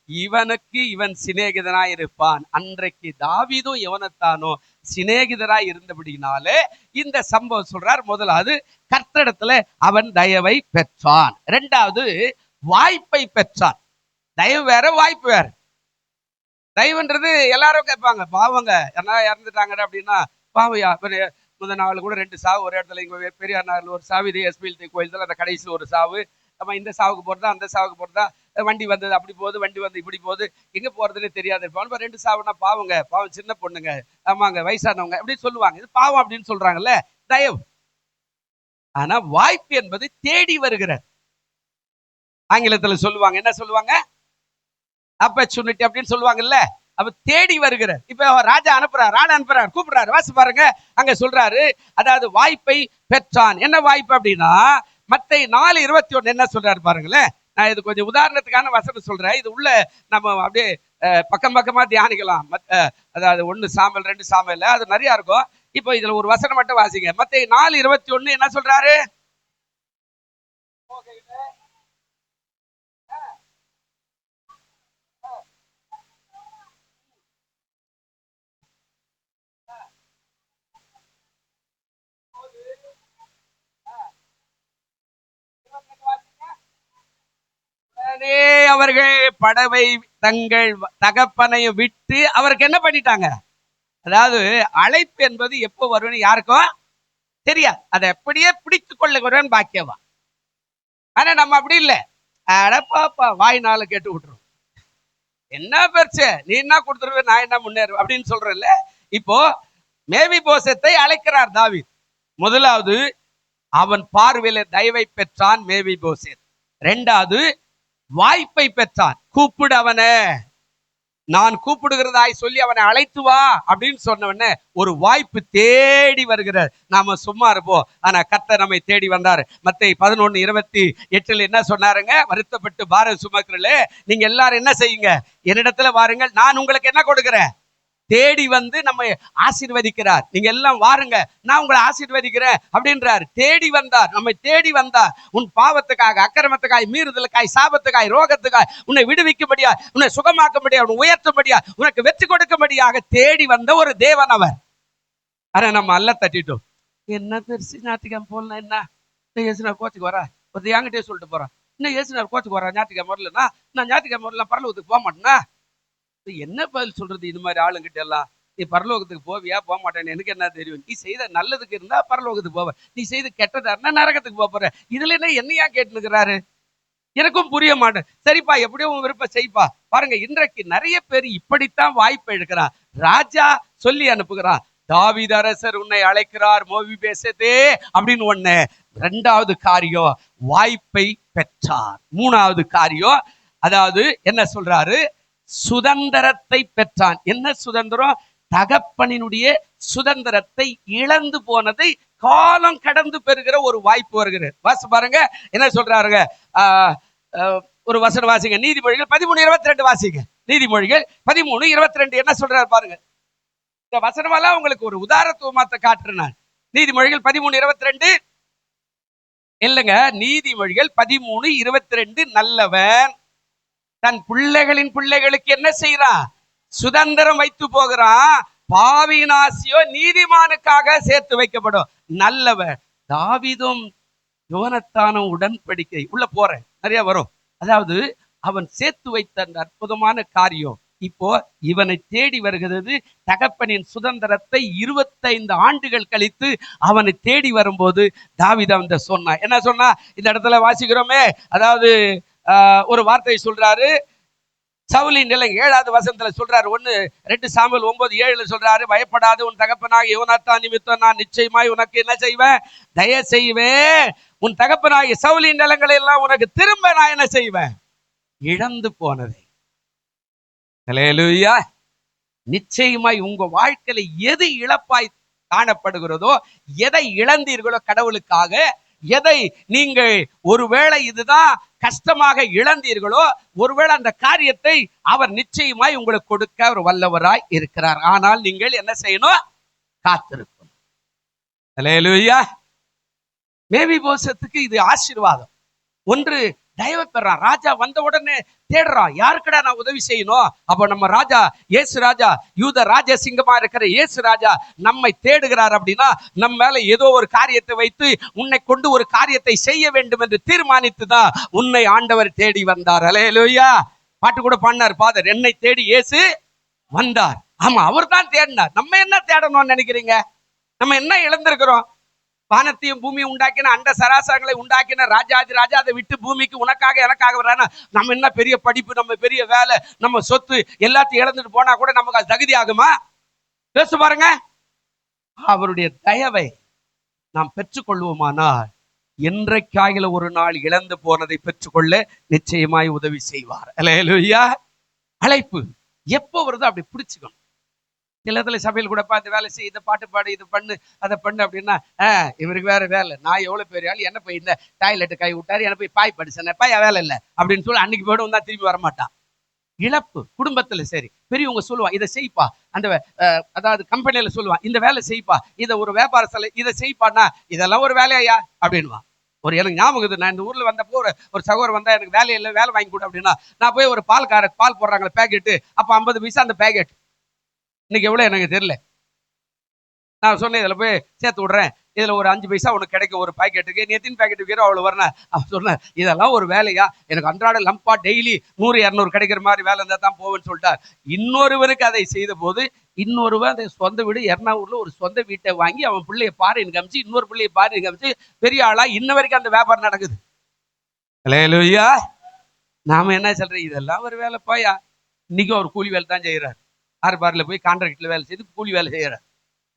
இவனுக்கு இவன் சிநேகிதனாய் இருப்பான். அன்றைக்கு தாவீதும் யோனத்தானும் சிநேகிதராய் இருந்தபடினாலே இந்த சம்பவம் சொல்றார். முதலாவது கர்த்தரிடத்துல அவன் தயவை பெற்றான். 2வது வாய்ப்பை பெற்றான். தயவு வேற, வாய்ப்பு வேற. தயவுன்றது எல்லாரும் கேட்பாங்க, பாவங்க யாரா இறந்துட்டாங்க அப்படின்னா பாவையா. முதல் நாள் கூட 2 சாவு ஒரு இடத்துல, இங்க பெரியார் நகர்ல ஒரு சாவு, இதே எஸ்பிஎல்டி கோயில் அந்த கடைசியில் ஒரு சாவு. நம்ம இந்த சாவுக்கு போறதா அந்த சாவுக்கு போறதா, வண்டி வந்தது அப்படி போகுது, வண்டி வந்து இப்படி போகுது, எங்க போறதுன்னு தெரியாது இருப்பாங்க. 2 சாவுனா பாவங்க, பாவம் சின்ன பொண்ணுங்க, ஆமாங்க வயசானவங்க அப்படி சொல்லுவாங்க. இது பாவம் அப்படின்னு சொல்றாங்கல்ல, தயவு. ஆனா வாய்ப்பு என்பது தேடி வருகிறது. ஆங்கிலத்துல சொல்லுவாங்க, என்ன சொல்லுவாங்க? ஆப்பர்ச்சுனிட்டி அப்படின்னு சொல்லுவாங்கல்ல. அப்ப தேடி வருகிறார். இப்ப ராஜா அனுப்புறார், கூப்பிடுறாரு. வாசி பாருங்க, அங்க சொல்றாரு, அதாவது வாய்ப்பை பெற்றான். என்ன வாய்ப்பு அப்படின்னா, மத்தேயு 4:21 என்ன சொல்றாரு பாருங்களேன். நான் இது கொஞ்சம் உதாரணத்துக்கான வசனம் சொல்றேன். இது உள்ள நம்ம அப்படியே பக்கம் பக்கமா தியானிக்கலாம். அதாவது 1 சாமுவேல் 2 சாமுவேல் அது நிறைய இருக்கும். இப்போ இதுல ஒரு வசனம் மட்டும் வாசிங்க. மத்தேயு 4:21 என்ன சொல்றாரு? அவர்கள் படவை தங்கள் தகப்பனை விட்டு அவருக்கு என்ன பண்ணிட்டாங்க? அதாவது அழைப்பு என்பது எப்போ வரும்னு யாருக்கும் தெரியாது. அதை எப்படியே பிடித்துக் கொள்ளுகிறவன் பாக்கியவா. ஆனா நம்ம அப்படி இல்லை. அடப்பாப்பா வாய்னால கேட்டு விட்டுரும். என்ன பெருசு, நீ என்ன கொடுத்துருவ, நான் என்ன முன்னேறுவேன் அப்படின்னு சொல்றேன்ல. இப்போ மேவிபோசேத்தை அழைக்கிறார் தாவீது. முதலாவது அவன் பார்வையில தயவை பெற்றான் மேவிபோசேத். 2வது வாய்ப்பை பெற்றான். கூப்பிடு அவனை, நான் கூப்பிடுகிறதாய் சொல்லி அவனை அழைத்து வா அப்படின்னு சொன்ன ஒரு வாய்ப்பு தேடி வருகிறார். நாம சும்மா இருப்போம், ஆனா கர்த்தர் நம்மை தேடி வந்தார். மத்தேயு 11:28 என்ன சொன்னாருங்க? வருத்தப்பட்டு பாரம் சுமக்கிறே நீங்க எல்லாரும் என்ன செய்யுங்க, என்னிடத்துல வாருங்கள், நான் உங்களுக்கு என்ன கொடுக்கிறேன்? தேடி வந்து நம்ம ஆசீர்வதிக்கிறார். நீங்க எல்லாம் வாருங்க, நான் உங்களை ஆசீர்வதிக்கிறேன் அப்படின்றார். தேடி வந்தார், நம்மை தேடி வந்தார். உன் பாவத்துக்காக, அக்கிரமத்துக்காய், மீறுதலுக்காய், சாபத்துக்காய், ரோகத்துக்காய் உன்னை விடுவிக்கும்படியா, உன்னை சுகமாக்கும்படியா, உன்னை உயர்த்தும்படியா, உனக்கு வெற்றி கொடுக்கும்படியாக தேடி வந்த ஒரு தேவன் அவர். ஆனா நம்ம அல்ல தட்டிட்டோம். என்ன பெருசு, ஞாயிற்றுக்கிழமை போடலாம், என்ன இயேசுனார் கோச்சுக்கு வரா, ஒரு என்கிட்டே சொல்லிட்டு போறான், இன்னும் இயேசுனார் கோச்சுக்கு வரா, ஞாயிற்றுக்கிழமை வரலன்னா நான் ஞாயிற்றுக்கிழமை வரலாம் பரலோகத்துக்கு போக மாட்டேன்னா. என்ன பதில் சொல்றது இது மாதிரி ஆளுங்கிட்ட எல்லாம்? நீ பரலோகத்துக்கு போவியா, போக மாட்டேன்னு எனக்கு என்ன தெரியும்? நீ செய்த நல்லதுக்கு இருந்தா பரலோகத்துக்கு போவ, நீ செய்த கெட்டதா இருந்தா நரகத்துக்கு போற. இதுல என்ன என்னையா கேட்டுக்கிறாரு? எனக்கும் புரிய மாட்டேன். சரிப்பா, எப்படியோ உன் விருப்பம் செய்ப்பா. பாருங்க, இன்றைக்கு நிறைய பேர் இப்படித்தான் வாய்ப்பை எடுக்கிறான். ராஜா சொல்லி அனுப்புகிறான், தாவீது அரசர் உன்னை அழைக்கிறார் மேவிபோசேத்தே அப்படின்னு. 2வது காரியம் வாய்ப்பை பெற்றார். 3வது காரியம், அதாவது என்ன சொல்றாரு? சுதந்திரத்தை பெற்றான். என்ன சுதந்திரம்? தகப்பனினுடைய சுதந்திரத்தை இழந்து போனதை காலம் கடந்து பெறுகிற ஒரு வாய்ப்பு வருகிறது. வாசி பாருங்க என்ன சொல்றாருங்க. ஒரு வசனம் வாசிங்க, நீதிமொழிகள் 13:22 வாசிங்க. நீதிமொழிகள் 13:22 என்ன சொல்றாரு பாருங்க. இந்த வசனமெல்லாம் உங்களுக்கு ஒரு உதாரணத்துவமாத்த காட்டுறேன். நீதிமொழிகள் 13:22 இல்லைங்க, நீதிமொழிகள் 13:22 நல்லவன் தன் பிள்ளைகளின் பிள்ளைகளுக்கு என்ன செய்யறான்? சுதந்திரம் வைத்து போகிறான். பாவியின் ஆசையோ நீதிமானுக்காக சேர்த்து வைக்கப்படும். நல்லவன். தாவீதும் யோனத்தானும் உடன்படிக்கை உள்ள போறேன், நிறைய வரும். அதாவது அவன் சேர்த்து வைத்த அந்த அற்புதமான காரியம் இப்போ இவனை தேடி வருகிறது. தகப்பனின் சுதந்திரத்தை 25 ஆண்டுகள் கழித்து அவனை தேடி வரும்போது தாவீது அவன் சொன்னான். என்ன சொன்னா? இந்த இடத்துல வாசிக்கிறோமே, அதாவது ஒரு வார்த்தை சொல்றாரு. சவுலின் நிலை 7வது வசனத்துல சொல்றாரு. 1-2 சாமுவேல் 9:7 சொல்றாரு, பயப்படாது, உன் தகப்பனாக யோனத்தான் நிமித்தம் நான் நிச்சயமாய் உனக்கு என்ன செய்வேன்? தயை செய்வேன். உன் தகப்பனாகிய சவுலின் நிலங்களை எல்லாம் உனக்கு திரும்ப நான் என்ன செய்வேன்? இழந்து போனதை. ஹல்லேலூயா. நிச்சயமாய் உங்க வாழ்க்கையில எது இழப்பாய் காணப்படுகிறதோ, எதை இழந்தீர்களோ கடவுளுக்காக, எதை நீங்கள் ஒருவேளை இதுதான் கஷ்டமாக இழந்தீர்களோ, ஒருவேளை அந்த காரியத்தை அவர் நிச்சயமாய் உங்களுக்கு கொடுக்க ஒரு வல்லவராய் இருக்கிறார். ஆனால் நீங்கள் என்ன செய்யணும்? காத்திருக்கணும். ஹல்லேலூயா. மேவிபோசேத்துக்கு இது ஆசீர்வாதம். ஒன்று தயவு பெறான். ராஜா வந்த உடனே தேடுறான், யாருக்கடா நான் உதவி செய்யணும்? அப்ப நம்ம ராஜா, இயேசு ராஜா, யூத ராஜ சிங்கமா இருக்கிற இயேசு ராஜா நம்மை தேடுகிறார். அப்படின்னா நம்ம மேல ஏதோ ஒரு காரியத்தை வைத்து உன்னை கொண்டு ஒரு காரியத்தை செய்ய வேண்டும் என்று தீர்மானித்துதான் உன்னை ஆண்டவர் தேடி வந்தார். ஹல்லேலூயா. பாட்டு கூட பாடினார் பாதர், என்னை தேடி இயேசு வந்தார். ஆமா, அவர் தான் தேடினார். நம்ம என்ன தேடணும்னு நினைக்கிறீங்க? நம்ம என்ன இழந்திருக்கிறோம்? வானத்தையும் பூமியை உண்டாக்கின, அண்ட சராசரங்களை உண்டாக்கின ராஜாதி ராஜா அதை விட்டு பூமிக்கு உனக்காக எனக்காக வர்றானா? நம்ம என்ன பெரிய படிப்பு, நம்ம பெரிய வேலை, நம்ம சொத்து எல்லாத்தையும் இழந்துட்டு போனா கூட நமக்கு அது தகுதி ஆகுமா? பேசு பாருங்க. அவருடைய தயவை நாம் பெற்றுக்கொள்வோமானால் என்றைக்காகில ஒரு நாள் இழந்து போனதை பெற்றுக்கொள்ள நிச்சயமாய் உதவி செய்வார். ஹல்லேலூயா. அழைப்பு எப்போ வருதோ அப்படி பிடிச்சுக்கணும். சிலத்துல சமையல் கூட பார்த்து வேலை செய், இதை பாட்டு பாடு, இது பண்ணு, அதை பண்ணு அப்படின்னா, இவருக்கு வேற வேலை, நான் எவ்வளவு பெரிய ஆள், என்ன போய் இந்த டாய்லெட்டு கை விட்டாரு, என்ன போய் பாய் படிச்சேன், பாய் வேலை இல்லை அப்படின்னு சொல்லி அன்னைக்கு போய்டும் தான் திரும்பி வரமாட்டான். இழப்பு குடும்பத்துல. சரி, பெரியவங்க சொல்லுவான் இதை செய்ப்பா, அந்த அதாவது கம்பெனியில சொல்லுவான் இந்த வேலை செய்ப்பா, இதை ஒரு வியாபார சிலை இதை செய்ப்பான்னா, இதெல்லாம் ஒரு வேலையா அப்படின்வான். ஒரு எனக்கு ஞாபகம் இது, நான் இந்த ஊர்ல வந்தப்போ ஒரு சகோதரர் வந்தா, எனக்கு வேலை இல்லை, வேலை வாங்கி கொடு அப்படின்னா, நான் போய் ஒரு பால் போடுறாங்களே பேக்கெட்டு, அப்ப 50 பைசா அந்த பேக்கெட். இன்னைக்கு எவ்வளவு எனக்கு தெரியல. நான் சொன்னேன் இதுல போய் சேர்த்து விடுறேன், இதுல ஒரு 5 பைசா உனக்கு கிடைக்கும் ஒரு பாக்கெட்டுக்கு, நீ எத்தனை பாக்கெட் வைக்கிறோம் அவ்வளவு வரணும். அவன் சொன்னேன் இதெல்லாம் ஒரு வேலையா, எனக்கு அன்றாட லம்பா டெய்லி 100-200 கிடைக்கிற மாதிரி வேலை இருந்தா தான் போவேன்னு சொல்லிட்டார். இன்னொருவருக்கு அதை செய்த போது இன்னொருவன் அந்த சொந்த வீடு எர்ணாவூர்ல ஒரு சொந்த வீட்டை வாங்கி அவன் பிள்ளைய பாருன்னு காமிச்சு, இன்னொரு பிள்ளைய பாருன்னு காமிச்சு, பெரிய ஆளா இன்ன வரைக்கும் அந்த வியாபாரம் நடக்குது. அல்லேலூயா. நாம என்ன சொல்றோம், இதெல்லாம் ஒரு வேலை பாயா. இன்னைக்கும் அவர் கூலி வேலை தான் செய்யறாரு. ஆர்பார்ல போய் கான்ட்ராக்ட்ல வேலை செய்து கூலி வேலை செய்யறாரு.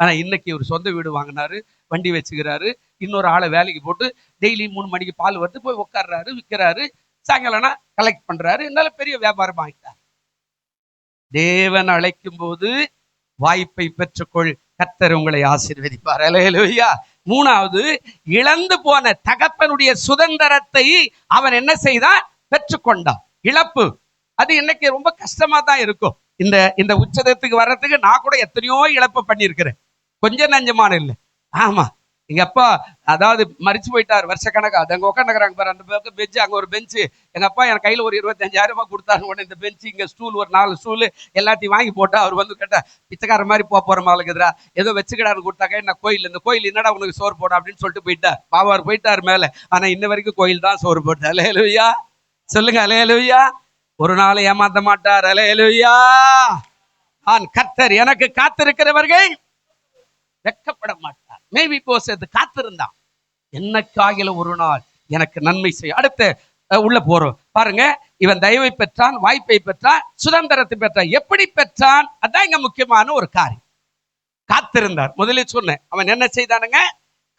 ஆனா இன்னைக்கு ஒரு சொந்த வீடு வாங்கினாரு, வண்டி வச்சுக்கிறாரு, இன்னொரு ஆளை வேலைக்கு போட்டு டெய்லி 3 மணிக்கு பால் வருது, போய் உட்கார்றாரு, விற்கிறாரு, சாயங்காலம்னா கலெக்ட் பண்றாரு, என்னால பெரிய வியாபாரம் ஆகிட்டார். தேவன் அழைக்கும் போது வாய்ப்பை பெற்றுக்கொள், கர்த்தர் உங்களை ஆசீர்வதிப்பார். அல்லேலூயா. 3வது, இழந்து போன தகப்பனுடைய சுதந்திரத்தை அவன் என்ன செய்தான், பெற்றுக்கொண்டான். இழப்பு அது இன்னைக்கு ரொம்ப கஷ்டமா தான் இருக்கும். இந்த உச்சதத்துக்கு வர்றதுக்கு நான் கூட எத்தனையோ இழப்பை பண்ணியிருக்கிறேன், கொஞ்சம் நஞ்சமான இல்லை. ஆமா, எங்க அப்பா அதாவது மறிச்சு போயிட்டார் வருஷக்கணக்கா. அது அங்க உட்காந்துக்கிறாங்க பாரு, அந்த பக்கம் பெஞ்சு, அங்க ஒரு பெஞ்சு. எங்க அப்பா என் கையில ஒரு 25,000 ரூபாய் கொடுத்தாரு. உடனே இந்த பெஞ்சு, இங்க ஸ்டூல், ஒரு 4 ஸ்டூலு எல்லாத்தையும் வாங்கி போட்டா, அவர் வந்து கேட்டா, பிச்சைக்கார மாதிரி போற மாதிரிக்குதுரா, ஏதோ வச்சுக்கிடான்னு கொடுத்தாக்க, என்ன கோயில், இந்த கோயில் என்னடா உனக்கு சோறு போட அப்படின்னு சொல்லிட்டு போயிட்டார். பாபாவர் போயிட்டார் மேல. ஆனா இன்ன வரைக்கும் கோயில் தான் சோறு போட்டார். அல்லேலூயா. சொல்லுங்க அல்லேலூயா. ஒரு நாள் ஏமாத்த மாட்டார். அல்லேலூயா. நான் கர்த்தர், எனக்கு காத்திருக்கிறவர்கள் வெட்கப்பட மாட்டார். மேபி போசது காத்திருந்தான், என்னக்காகில ஒரு நாள் எனக்கு நன்மை செய்ய. அடுத்து உள்ள போறோம் பாருங்க. இவன் தயவை பெற்றான், வாய்ப்பை பெற்றான், சுதந்திரத்தை பெற்றான். எப்படி பெற்றான்? அதான் இங்க முக்கியமான ஒரு காரியம். காத்திருந்தார். முதலில் சொன்னேன், அவன் என்ன செய்தானுங்க,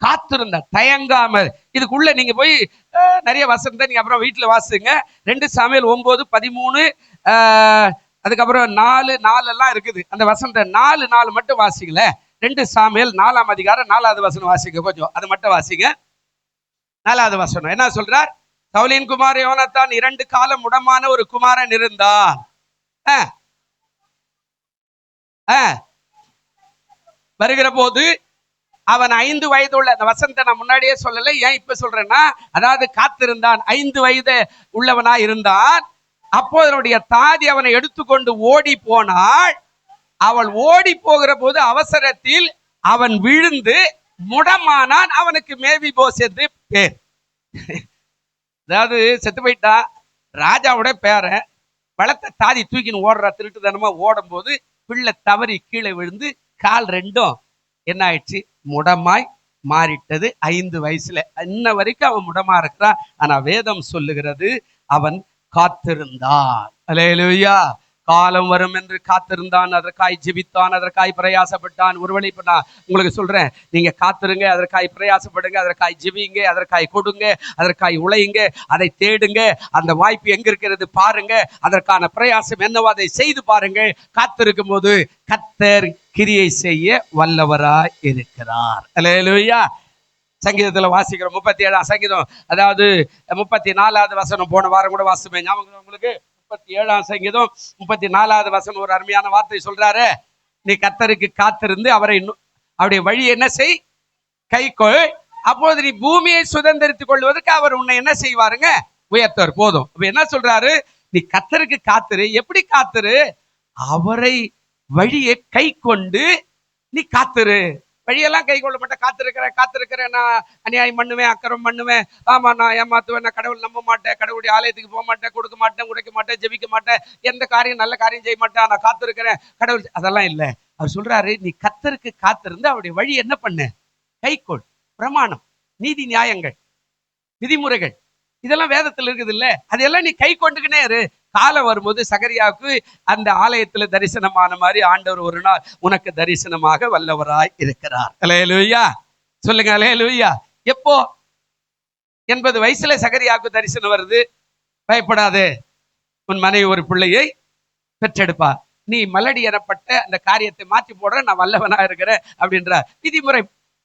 காத்திருந்தார், தயங்காமல். இதுக்குள்ள நீங்க போய் நிறைய வசனத்தை நீங்க அப்புறம் வீட்டுல வாசிங்க. 2 சாமுவேல் 9:13, அதுக்கப்புறம் 4 எல்லாம் இருக்குது. அந்த வசனத்தை 4 மட்டும் வாசிக்கல. 2 சாமுவேல் 4ஆம் அதிகாரம் 4வது வசனம் வாசிங்க. கொஞ்சம் அது மட்டும் வாசிங்க. 4வது வசனம் என்ன சொல்றார்? சவுலின் குமார் யோனத்தான் 2 காலம் முடமான ஒரு குமாரன் இருந்தான். வருகிற போது அவன் 5 வயது உள்ள, அந்த வசனத்தை நான் முன்னாடியே சொல்லலை, ஏன் இப்ப சொல்றேன்னா, அதாவது காத்திருந்தான், 5 வயது உள்ளவனா இருந்தான். அப்போ அவனுடைய தாதி அவனை எடுத்துக்கொண்டு ஓடி போனாள். அவள் ஓடி போகிற போது அவசரத்தில் அவன் விழுந்து முடமானான். அவனுக்கு மேவி போசேத்து பேர். அதாவது செத்து போயிட்டான், ராஜாவோட பேரன். பழத்தை தாதி தூக்கின்னு ஓடுறா, திருட்டுத்தனமா ஓடும் போது பிள்ளை தவறி கீழே விழுந்து கால் 2ம் என்ன ஆயிடுச்சு, முடமாய் மாறிட்டது. 5 வயசுல. இன்ன வரைக்கும் அவன் முடமா இருக்கிறான். ஆனா வேதம் சொல்லுகிறது அவன் காத்திருந்தான். அல்லேலூயா. காலம் வரும் என்று காத்திருந்தான், அதற்காய் ஜெபித்தான், அதற்காய் பிரயாசப்பட்டான். ஒருவேளை இப்ப நான் உங்களுக்கு சொல்றேன், நீங்க காத்திருங்க, அதற்காய் பிரயாசப்படுங்க, அதற்காய் ஜெபிங்க, அதற்காய் கொடுங்க, அதற்காய் உழையுங்க, அதை தேடுங்க. அந்த வாய்ப்பு எங்க இருக்கிறது பாருங்க, அதற்கான பிரயாசம் என்னவோ அதை செய்து பாருங்க. காத்திருக்கும் போது கர்த்தர் கிரியை செய்ய வல்லவராய் இருக்கிறார். அல்லேலூயா. சங்கீதத்துல வாசிக்கிறோம், 37ஆம் சங்கீதம், அதாவது 34வது வசனம். போன வாரம் கூட வாசிப்பேன், ஞாபகம் உங்களுக்கு? 37ஆம் சங்கீதம் 34வது வசனம் ஒரு அருமையான வார்த்தை சொல்றாரு. நீ கர்த்தருக்கு காத்திருந்து அவருடைய வழி என்ன செய், கைக்கொள், அப்போது நீ பூமியை சுதந்திரித்துக் கொள்வதற்கு அவர் உன்னை என்ன செய்வாருங்க, உயர்த்தவர். போதும். அப்ப என்ன சொல்றாரு, நீ கர்த்தருக்கு காத்திரு. எப்படி காத்திரு? அவரை வழியை கை கொண்டு நீ காத்திரு. வழியெல்லாம் கை கொள்ள மாட்டேன், காத்திருக்கிறேன், நான் அநியாயம் பண்ணுவேன், அக்கிரமம் பண்ணுவேன், ஆமா நான் ஏமாத்துவேன், நான் கடவுள் நம்ப மாட்டேன், கடவுளுடைய ஆலயத்துக்கு போக மாட்டேன், கொடுக்க மாட்டேன், உடைக்க மாட்டேன், ஜெபிக்க மாட்டேன், எந்த காரியம் நல்ல காரியம் செய்ய மாட்டேன், நான் காத்திருக்கிறேன் கடவுள். அதெல்லாம் இல்லை. அவர் சொல்றாரு, நீ கர்த்தருக்கு காத்திருந்து அவருடைய வழி என்ன பண்ணு, கைக்கொள். பிரமாணம், நீதி நியாயங்கள், விதிமுறைகள், இதெல்லாம் வேதத்தில் இருக்குது இல்ல, அதெல்லாம் நீ கை கொண்டுக்கினே இரு. காலம் வரும்போது சகரியாவுக்கு அந்த ஆலயத்துல தரிசனமான மாதிரி ஆண்டவர் ஒரு நாள் உனக்கு தரிசனமாக வல்லவராய் இருக்கிறார். அல்லேலூயா. சொல்லுங்க அல்லேலூயா. எப்போ? 80 வயசுல சகரியாவுக்கு தரிசனம் வருது. பயப்படாதே, உன் மனைவி ஒரு பிள்ளையை பெற்றெடுப்பா. நீ மலடி எனப்பட்ட அந்த காரியத்தை மாற்றி போடுற, நான் வல்லவனா இருக்கிறேன் அப்படின்ற விதிமுறை.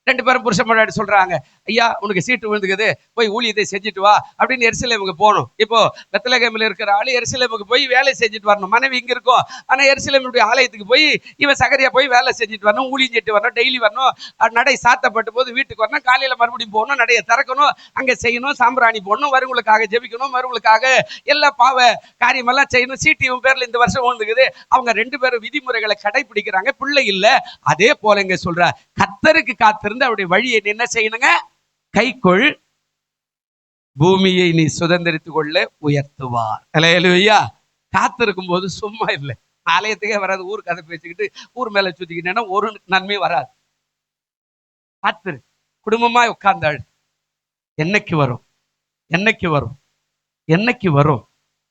2 பேரும் புருஷன் முன்னாடி சொல்றாங்க, ஐயா உனக்கு சீட்டு விழுந்துக்குது, போய் ஊழியத்தை செஞ்சுட்டு வா அப்படின்னு எருசலேமுக்கு போகணும். இப்போ பெத்லகேமில் இருக்கிற ஆளு எருசலேமுக்கு போய் வேலை செஞ்சுட்டு வரணும். மனைவி இங்க இருக்கும், ஆனா எருசலேமுடைய ஆலயத்துக்கு போய் இவன் சகரியா போய் வேலை செஞ்சுட்டு வரணும், ஊழியம் செஞ்சுட்டு வரணும், டெய்லி வரணும். நடை சாத்தப்பட்ட போது வீட்டுக்கு வரணும், காலையில மறுபடியும் போகணும், நடைய திறக்கணும், அங்க செய்யணும், சாம்பிராணி போடணும், வருவங்களுக்காக ஜெபிக்கணும், வருவங்களுக்காக எல்லா பாவ காரியமெல்லாம் செய்யணும். சீட்டு இவன் பேர்ல இந்த வருஷம் விழுந்துக்குது. அவங்க 2 பேரும் விதிமுறைகளை கடைபிடிக்கிறாங்க, பிள்ளை இல்ல. அதே போல இங்க சொல்ற, கர்த்தருக்கு காத்திருந்து அவருடைய வழியை நீ என்ன செய்யணுங்க, கைக்கொள், பூமியை நீ சுதந்திரித்துக் கொள்ள உயர்த்துவார். அல்லேலூயா. காத்திருக்கும் போது சும்மா இல்லை, ஆலயத்துக்கே வராது, ஊர் கதை பேசிக்கிட்டு ஊர் மேல சுத்திக்கிட்டேன்னா ஒரு நன்மை வராது. காத்திரு, குடும்பமா உட்கார்ந்தாள். என்னைக்கு வரும், என்னைக்கு வரும், என்னைக்கு வரும்,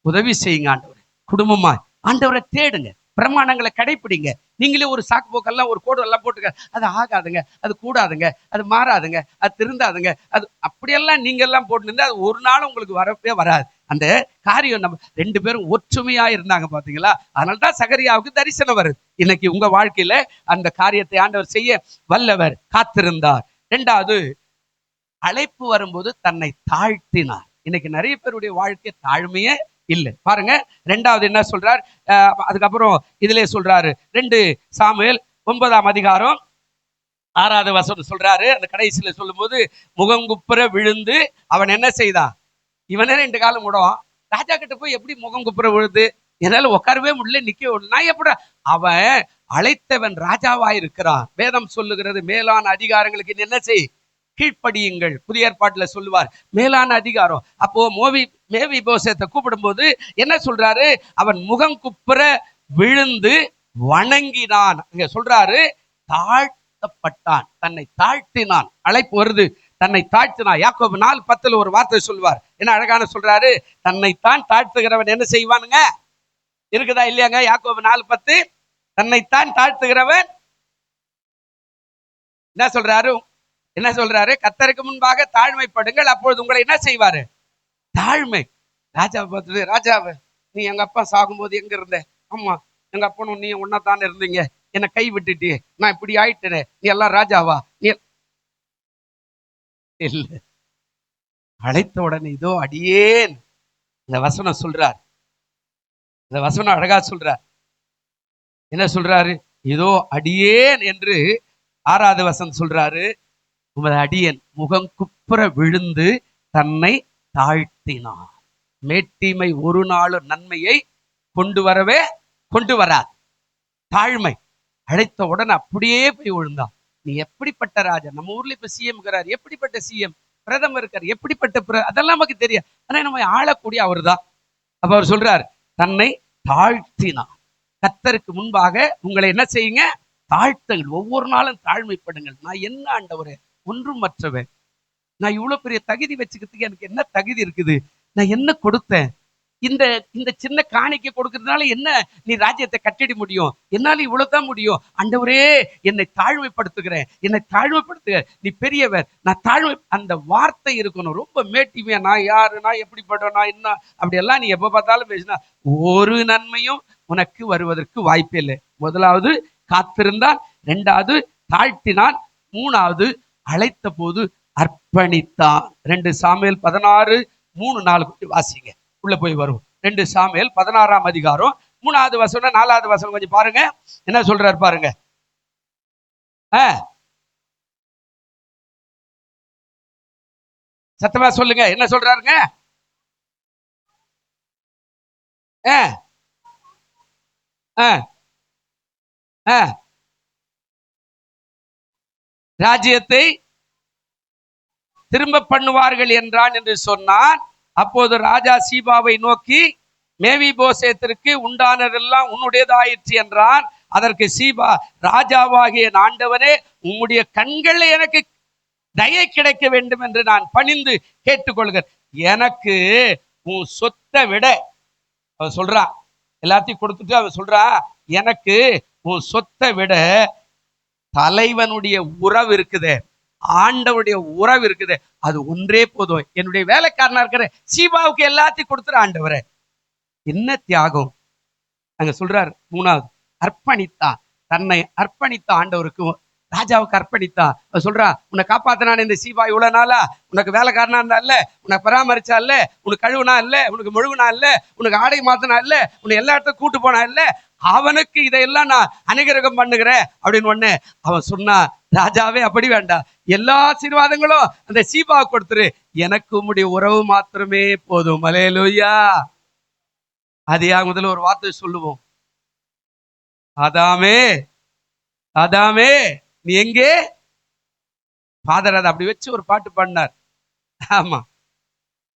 உதவி செய்யுங்க ஆண்டவரே. குடும்பமா ஆண்டவரை தேடுங்க, பிரமாணங்களை கடைப்பிடிங்க. நீங்களே ஒரு சாக்கு போக்கெல்லாம் ஒரு கோடு எல்லாம் போட்டுக்க, அது ஆகாதுங்க, அது கூடாதுங்க, அது மாறாதுங்க, அது திருந்தாதுங்க, அது அப்படியெல்லாம் நீங்க எல்லாம் போட்டு அது ஒரு நாள் உங்களுக்கு வரவே வராது. அந்த காரியம் நம்ம 2 பேரும் ஒற்றுமையா இருந்தாங்க பாத்தீங்களா, அதனால்தான் சகரியாவுக்கு தரிசனம் வருது. இன்னைக்கு உங்க வாழ்க்கையில அந்த காரியத்தை ஆண்டவர் செய்ய வல்லவர். காத்திருந்தார். 2வது, அழைப்பு வரும்போது தன்னை தாழ்த்தினார். இன்னைக்கு நிறைய பேருடைய வாழ்க்கை தாழ்மையே இல்லை. பாருங்க 2வது என்ன சொல்றார், அதுக்கப்புறம் இதுல சொல்றாரு 2 சாமுவேல் 9ஆம் அதிகாரம் 6வது வசனம் சொல்றாரு. அந்த கடைசியில சொல்லும் போது, முகங்குப்புற விழுந்து அவன் என்ன செய்தான், இவனே 2 காலம் விடும், ராஜா கிட்ட போய் எப்படி முகங்குப்புற விழுது, என்னால உட்காரவே முடியல, நிக்க நான் எப்படி, அவன் அழைத்தவன் ராஜாவா இருக்கிறான். வேதம் சொல்லுகிறது, மேலான அதிகாரங்களுக்கு என்ன செய், கீழ்ப்படியுங்கள். புதிய ஏற்பாட்டுல சொல்லுவார் மேலான அதிகாரம். அப்போ மேவிபோசேத்தை கூப்பிடும் போது என்ன சொல்றாரு, அவன் முகங்குப்புற விழுந்து வணங்கினான். அங்க சொல்றாரு தாழ்த்தப்பட்டான், தன்னை தாழ்த்தினான். அழைப்பு வருது, தன்னை தாழ்த்தினான். யாக்கோபு 4:10 ஒரு வார்த்தை சொல்வார், என்ன அழகான சொல்றாரு, தன்னைத்தான் தாழ்த்துகிறவன் என்ன செய்வானுங்க, இருக்குதா இல்லையாங்க? யாக்கோபு 4:10, தன்னைத்தான் தாழ்த்துகிறவன் என்ன சொல்றாரு, என்ன சொல்றாரு, கர்த்தருக்கு முன்பாக தாழ்மைப்படுங்கள், அப்பொழுது உங்களை என்ன செய்வாரு, தாழ்மை. ராஜாவை பார்த்துட்டு, ராஜாவை நீ எங்க அப்பா சாகும்போது எங்க இருந்த, ஆமா எங்க அப்பனும் நீ ஒன்னாத்தானே இருந்தீங்க, என்னை கை விட்டுட்டு நான் இப்படி ஆயிட்டேனே, நீ எல்லாம் ராஜாவா, நீ இல்ல. அழைத்த உடனே இதோ அடியேன். இந்த வசனம் சொல்றார், இந்த வசனம் அழகா சொல்றார். என்ன சொல்றாரு, இதோ அடியேன் என்று 6வது வசனம் சொல்றாரு, உமது அடியன் முகங்குப்புற விழுந்து தன்னை தாழ்த்தினான். மேட்டிமை ஒரு நாளும் நன்மையை கொண்டு வராது. தாழ்மை. அழைத்த உடனே அப்படியே போய் விழுந்தான். நீ எப்படிப்பட்ட ராஜா, நம்ம ஊர்ல இப்ப சிஎம் இருக்கிறார், எப்படிப்பட்ட சிஎம், பிரதமர் இருக்கார், எப்படிப்பட்ட அதெல்லாம் நமக்கு தெரியும், ஆனா நம்ம ஆளக்கூடிய அவர் தான். அப்ப அவர் சொல்றார், தன்னை தாழ்த்தினான். கர்த்தருக்கு முன்பாக உங்களை என்ன செய்யுங்க, தாழ்த்துங்கள். ஒவ்வொரு நாளும் தாழ்மைப்படுங்கள். நான் என்ன ஆண்டவரே, ஒன்றும் மற்றவன், நான் இவ்வளவு பெரிய தகுதி வச்சுக்கிறதுக்கு எனக்கு என்ன தகுதி இருக்குது, நான் என்ன கொடுத்தேன், இந்த சின்ன காணிக்கை கொடுக்கறதுனால என்ன நீ ராஜ்யத்தை கட்டிட முடியும், என்னால இவ்வளவுதான் முடியும். ஆண்டவரே என்னை தாழ்மைப்படுத்துகிறேன், என்னை தாழ்மைப்படுத்துக, நீ பெரியவர், நான் தாழ்மை. அந்த வார்த்தை இருக்கணும். ரொம்ப மேட்டிமையா நான் யாரு, நான் எப்படிப்பட்ட, நான் என்ன, அப்படியெல்லாம் நீ எப்ப பார்த்தாலும் பேசினா ஒரு நன்மையும் உனக்கு வருவதற்கு வாய்ப்பே இல்லை. முதலாவது காத்திருந்தான், 2வது தாழ்த்தினான், 3வது அழைத்த போது அர்ப்பணித்தான். 2 சாமுவேல் 16:3-4 வாசிங்க, உள்ள போய் வரும். 2 சாமுவேல் 16ஆம் அதிகாரம் 3வது வசனம் 4வது வசனம் கொஞ்சம் பாருங்க, என்ன சொல்றாரு பாருங்க. சத்தமா சொல்லுங்க, என்ன சொல்றாருங்க. ராஜ்யத்தை திரும்ப பண்ணுவார்கள் என்றான் என்று சொன்னான். அப்போது ராஜா சீபாவை நோக்கி, மேவிபோசேத்திற்கு உண்டானதெல்லாம் உன்னுடையதாயிற்று என்றான். அதற்கு சீபா, ராஜாவாகிய ஆண்டவனே, உம்முடைய கண்களை எனக்கு தயை கிடைக்க வேண்டும் என்று நான் பணிந்து கேட்டுக்கொள்கிறேன். எனக்கு உன் சொத்தை விட, அவன் சொல்றான், எல்லாத்தையும் கொடுத்துட்டு அவன் சொல்றான், எனக்கு உன் சொத்தை விட தலைவனுடைய உறவு இருக்குது, ஆண்டவருடைய உறவு இருக்குது, அது ஒன்றே போதும். என்னுடைய வேலைக்காரனா இருக்கிற சீபாவுக்கு எல்லாத்தையும் கொடுத்துரு ஆண்டவரே. என்ன தியாகம் அங்க சொல்றாரு. 3வது அர்ப்பணித்தான். தன்னை அர்ப்பணித்த ஆண்டவருக்கு, ராஜாவுக்கு அர்ப்பணித்தான். சொல்றா, உன்னை காப்பாத்தினான் இந்த சீபா இவ்வளவு நாளா, உனக்கு வேலைக்காரனா இருந்தா இல்ல, உனக்கு பராமரிச்சா இல்ல, உனக்கு கழுவுனா இல்ல, உனக்கு முழுகுனா இல்ல, உனக்கு ஆடை மாத்தினா இல்ல, உன்னை எல்லா இடத்துக்கும் கூட்டு போனா இல்ல, அவனுக்கு இதையெல்லாம் நான் அனுகிரகம் பண்ணுகிறேன் அப்படின்னு ஒண்ணு அவன் சொன்னா, ராஜாவே அப்படி வேண்டாம், எல்லா ஆசீர்வாதங்களும் அந்த சீபாவை கொடுத்துரு, எனக்கு உம்முடைய உறவு மாத்திரமே போதும். அல்லேலூயா. அதையா முதல்ல ஒரு வார்த்தை சொல்லுவோம், ஆதாமே ஆதாமே நீ எங்கே. ஃபாதர் அதை அப்படி வச்சு ஒரு பாட்டு பாடினார். ஆமா,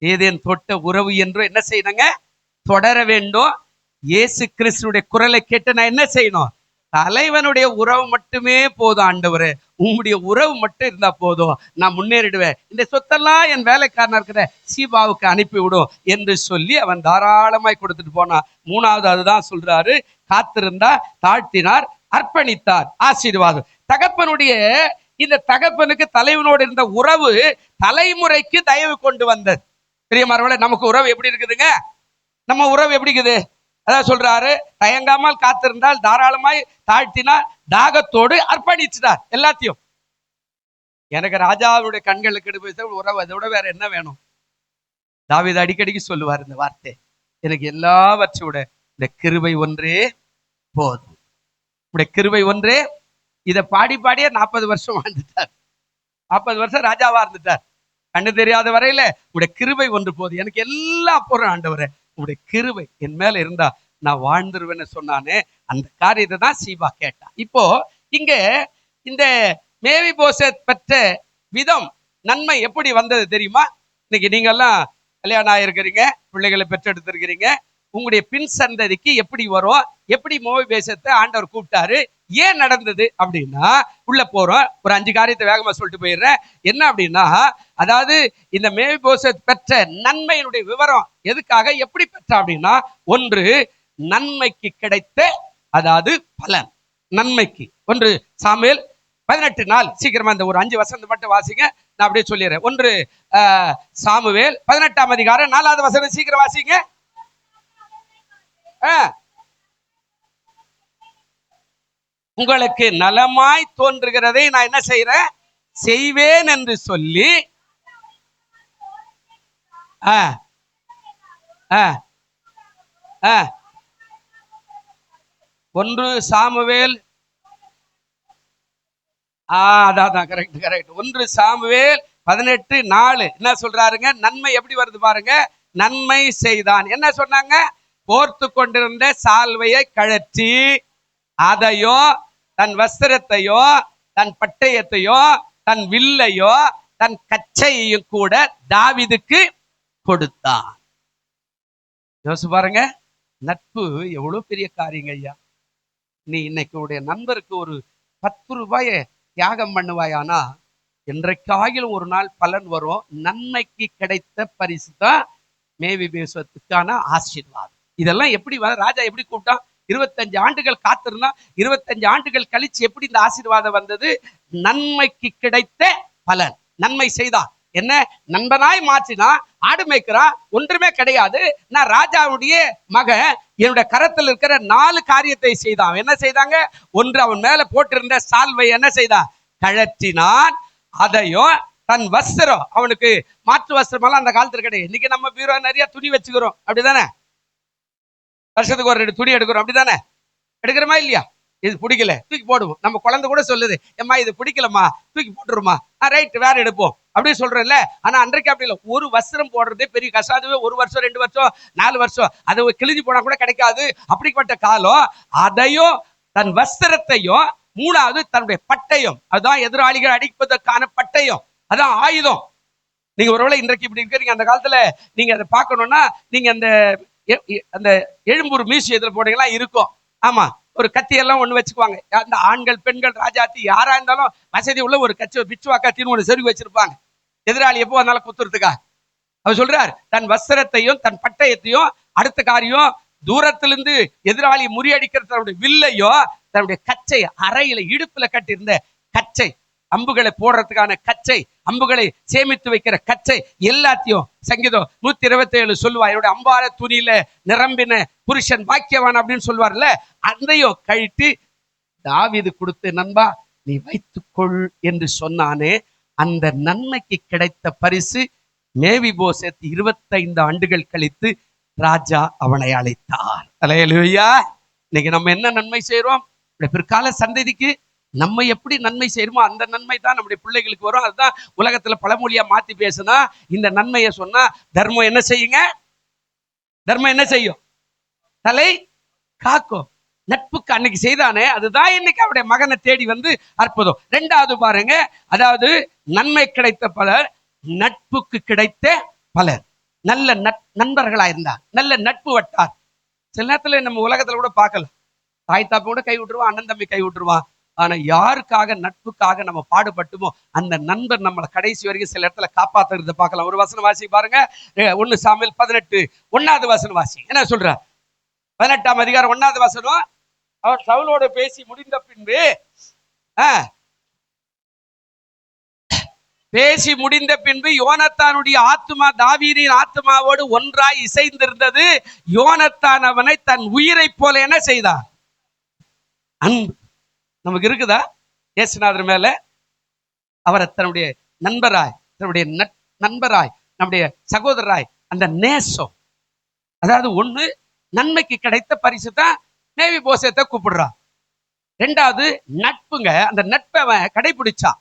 ஏதேன் தொட்ட உறவு என்றோ என்ன செய்யணுங்க, தொடர வேண்டும். இயேசு கிறிஸ்துடைய குரலை கேட்டு நான் என்ன செய்யணும், தலைவனுடைய உறவு மட்டுமே போதும் ஆண்டவரே, உங்களுடைய உறவு மட்டும் இருந்தா போதும், நான் முன்னேறிடுவேன், இந்த சொத்தெல்லாம் என் வேலைக்காரனா இருக்கிற சீபாவுக்கு அனுப்பிவிடும் என்று சொல்லி அவன் தாராளமாய் கொடுத்துட்டு போனான். மூணாவது அதுதான் சொல்றாரு, காத்திருந்தா, தாழ்த்தினார், அர்ப்பணித்தார், ஆசீர்வாதம். தகப்பனுடைய இந்த தகப்பனுக்கு தலைவனோடு இருந்த உறவு தலைமுறைக்கு தயவு கொண்டு வந்தது. பிரியமானவர்களே, நமக்கு உறவு எப்படி இருக்குதுங்க, நம்ம உறவு எப்படி இருக்குது, அதான் சொல்றாரு, தயங்காமல் காத்திருந்தால், தாராளமாய் தாழ்த்தினார், தாகத்தோடு அர்ப்பணிச்சிட்டார் எல்லாத்தையும். எனக்கு ராஜாவுடைய கண்களுக்கு உறவு, அதை விட வேற என்ன வேணும். தாவீது அடிக்கடிக்கு சொல்லுவார் இந்த வார்த்தை, எனக்கு எல்லாவற்றை விட இந்த கிருபை ஒன்றே போதும், உடைய கிருபை ஒன்றே. இதை பாடி பாடியே 40 வருஷம் வாழ்ந்துட்டார், 40 வருஷம் ராஜாவா இருந்துட்டார். கண்ணு தெரியாத வரையில உடைய கிருபை ஒன்று போதும், எனக்கு எல்லாம் போறேன் ஆண்டவரே, உடைய கிருபை என் மேல இருந்தா நான் வாழ்ந்துருவேன்னு சொன்னானே, அந்த காரியத்தை தான் சீபா கேட்டான். இப்போ இங்க இந்த மேவிபோசேத் பெற்ற விதம், நன்மை எப்படி வந்தது தெரியுமா? இன்னைக்கு நீங்க எல்லாம் கல்யாணம் ஆயிருக்கிறீங்க, பிள்ளைகளை பெற்றெடுத்திருக்கிறீங்க, உங்களுடைய பின் சந்ததிக்கு எப்படி வரும், எப்படி மேவிபோசேத்தை ஆண்டவர் கூப்பிட்டாரு, ஏன் நடந்தது அப்படின்னா உள்ள போறோம். ஒரு 5 காரியத்தை வேகமா சொல்லிட்டு போயிடுறேன். என்ன அப்படின்னா, அதாவது இந்த மேவிபோசேத் பெற்ற நன்மையினுடைய விவரம் எதுக்காக, எப்படி பெற்ற அப்படின்னா, ஒன்று நன்மைக்கு கிடைத்த, அதாவது பலன் நன்மைக்கு. ஒன்று சாமுவேல் 18 நாள், சீக்கிரமா இந்த ஒரு 5 வசனம் மட்டும் வாசிங்க, நான் அப்படியே சொல்லிடுறேன். ஒன்று சாமுவேல் 18ஆம் அதிகாரம் 4வது வசனம், சீக்கிரம் வாசிங்க. உங்களுக்கு நலமாய் தோன்றுகிறதை நான் என்ன செய்யறேன், செய்வேன் என்று சொல்லி, ஒன்று சாமுவேல், அதான் கரெக்ட் கரெக்ட். ஒன்று சாமுவேல் 18:4 என்ன சொல்றாருங்க, நன்மை எப்படி வருது பாருங்க. நன்மை செய்தான், என்ன சொன்னாங்க, போர்த்து கொண்டிருந்த சால்வையை கழற்றி அதையோ, தன் வஸ்திரத்தையோ, தன் பட்டயத்தையோ, தன் வில்லையோ, தன் கச்சையையும் கூட தாவீதுக்கு கொடுத்தான். யோசிச்சு பாருங்க, நட்பு எவ்வளவு பெரிய காரியங்க ஐயா. நீ இன்னைக்கு உடைய நண்பருக்கு ஒரு 10 ரூபாயை தியாகம் பண்ணுவாயானா, என்றைக்காகிலும் ஒரு நாள் பலன் வரும். நன்மைக்கு கிடைத்த பரிசு தான் மேவிபோசேத்துக்கான ஆசீர்வாதம். இதெல்லாம் எப்படி ராஜா எப்படி கூப்பிட்டான், 25 ஆண்டுகள் காத்திருந்தா, 25 ஆண்டுகள் கழிச்சு எப்படி இந்த ஆசீர்வாதம் வந்தது, நன்மைக்கு கிடைத்த பலன். நன்மை செய்தான், என்ன நண்பனாய் மாற்றினா, ஆடு மேய்க்கிறான், ஒன்றுமே கிடையாது, நான் ராஜாவுடைய மகன், என்னுடைய கரத்தில் இருக்கிற 4 காரியத்தை செய்தான். என்ன செய்தாங்க, ஒன்று அவன் மேல போட்டிருந்த சால்வை என்ன செய்தான், கழற்றினான், அதையும் தன் வஸ்திரம், அவனுக்கு மாற்று வஸ்திரம் எல்லாம் அந்த காலத்துல கிடையாது. இன்னைக்கு நம்ம பீரோ நிறைய துணி வச்சுக்கிறோம், அப்படிதானே, வருஷத்துக்கு ஒரு 2 துணி எடுக்கிறோம், அப்படிதானே, எடுக்கிறோமா இல்லையா, இது பிடிக்கல தூக்கி போடுவோம். நம்ம குழந்தை கூட சொல்லுது, ஏம்மா இது பிடிக்கலம்மா தூக்கி போட்டுருமா, ரைட் வேற எடுப்போம் அப்படின்னு சொல்றேன்ல. ஆனா அன்றைக்கு அப்படி இல்லை, ஒரு வஸ்திரம் போடுறதே பெரிய கஷ்டம். அதுவே 1 வருஷம் 2 வருஷம் 4 வருஷம் அது கிழிஞ்சு போனா கூட கிடைக்காது, அப்படிப்பட்ட காலம். அதையும் தன் வஸ்திரத்தையும், மூணாவது தன்னுடைய பட்டயம், அதுதான் எதிராளிகள் அடிப்பதற்கான பட்டயம், அதான் ஆயுதம். நீங்க ஒருவேளை இன்றைக்கு இப்படி இருக்கிறீங்க, அந்த காலத்துல நீங்க அதை பார்க்கணும்னா, நீங்க அந்த எழும்பூர் மியூசியத்துல போனீங்களா இருக்கும், ஆமா, ஒரு கத்தி எல்லாம் ஒண்ணு வச்சுக்குவாங்க. அந்த ஆண்கள் பெண்கள் ராஜாத்தி யாரா இருந்தாலும் வசதி உள்ள ஒரு கட்சி, ஒரு பிச்சுவா கத்தின்னு ஒண்ணு செருகு வச்சிருப்பாங்க, எதிராளி எப்போ வந்தாலும் குத்துறதுக்கா. அவர் சொல்றார், தன் வஸ்திரத்தையும் தன் பட்டயத்தையும், அடுத்த காரியம் தூரத்திலிருந்து எதிராளி முறியடிக்கிற தன்னுடைய வில்லையோ, தன்னுடைய கச்சை, அறையில இடுப்புல கட்டியிருந்த கச்சை, அம்புகளை போடுறதுக்கான கச்சை, அம்புகளை சேமித்து வைக்கிற கச்சை எல்லாத்தையும் சங்கீதம் 127 சொல்லுவா, என்னுடைய அம்பார துணியில நிரம்பின புருஷன் பாக்கியவான் அப்படின்னு சொல்லுவார்ல, அதையும் கழித்து தாவீது கொடுத்து, நண்பா நீ வைத்துக்கொள் என்று சொன்னானே. அந்த நன்மைக்கு கிடைத்த பரிசு மேவிபோசேத் 25 ஆண்டுகள் கழித்து ராஜா அவனை அழைத்தார். அல்லேலூயா. இன்னைக்கு நம்ம என்ன நன்மை செய்யறோம்? பிற்கால சந்ததிக்கு நம்ம எப்படி நன்மை செய்யறோமோ அந்த நன்மை தான் நம்முடைய பிள்ளைகளுக்கு வரும். அதுதான் உலகத்துல பழமொழியா மாத்தி பேசுனா, இந்த நன்மையை சொன்னா தர்மம் என்ன செய்யுங்க? தர்மம் என்ன செய்யும்? தலை காக்கும். நட்புக்கு அன்னைக்கு செய்தானே, அதுதான் இன்னைக்கு அவருடைய மகனை தேடி வந்து அற்புதம். ரெண்டாவது பாருங்க, அதாவது நன்மை கிடைத்த பலர், நட்புக்கு கிடைத்த பலர். நல்ல நண்பர்களா இருந்தார், நல்ல நட்பு வட்டார். சில நேரத்துல நம்ம உலகத்துல கூட பார்க்கலாம், தாய் தாப்ப கூட கை விட்டுருவான், அண்ணன் தம்பி கை விட்டுருவான். ஆனா யாருக்காக, நட்புக்காக நம்ம பாடுபட்டுமோ அந்த நண்பர் நம்மளை கடைசி வரைக்கும் சில இடத்துல காப்பாத்துறத பார்க்கலாம். ஒரு வசனம் வாசி பாருங்க, 1 சாமுவேல் 18 1வது வசனம் வாசி. என்ன சொல்ற? 18ஆம் அதிகாரம் 1வது வசனம். அவர் சவுலோட பேசி முடிந்த பின்பு யோனத்தானுடைய ஆத்துமா தாவீதின் ஆத்துமாவோடு ஒன்றாய் இசைந்திருந்தது. யோனத்தான் அவனை தன் உயிரை போல என்ன செய்தான்? அன்பு நமக்கு இருக்குதா? இயேசுநாதர் மேல அவரை தன்னுடைய நண்பராய், தன்னுடைய நண்பராய், நம்முடைய சகோதரராய், அந்த நேசம். அதாவது ஒண்ணு, நன்மைக்கு கிடைத்த பரிசு தான் மேவிபோசேத்தை கூப்பிடுறான். ரெண்டாவது நட்புங்க. அந்த நட்பை அவன் கடைபிடிச்சான்,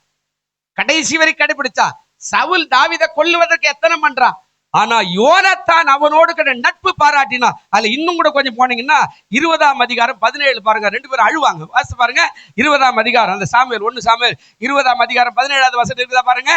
கடைசி வரை கடைபிடிச்சான். சவுல் தாவீதை கொல்லுவதற்கு எத்தனை பண்றான், ஆனா யோனத்தான் அவனோடு நட்பு பாராட்டினா. அதுல இன்னும் கூட கொஞ்சம் போனீங்கன்னா 20ஆம் அதிகாரம் 17 பாருங்க, 2 பேரும் அழுவாங்க. வாசி பாருங்க, 20ஆம் அதிகாரம், அந்த சாமுவேல் 1 சாமுவேல் 20ஆம் அதிகாரம் 17வது வசனம் இருக்குதா பாருங்க.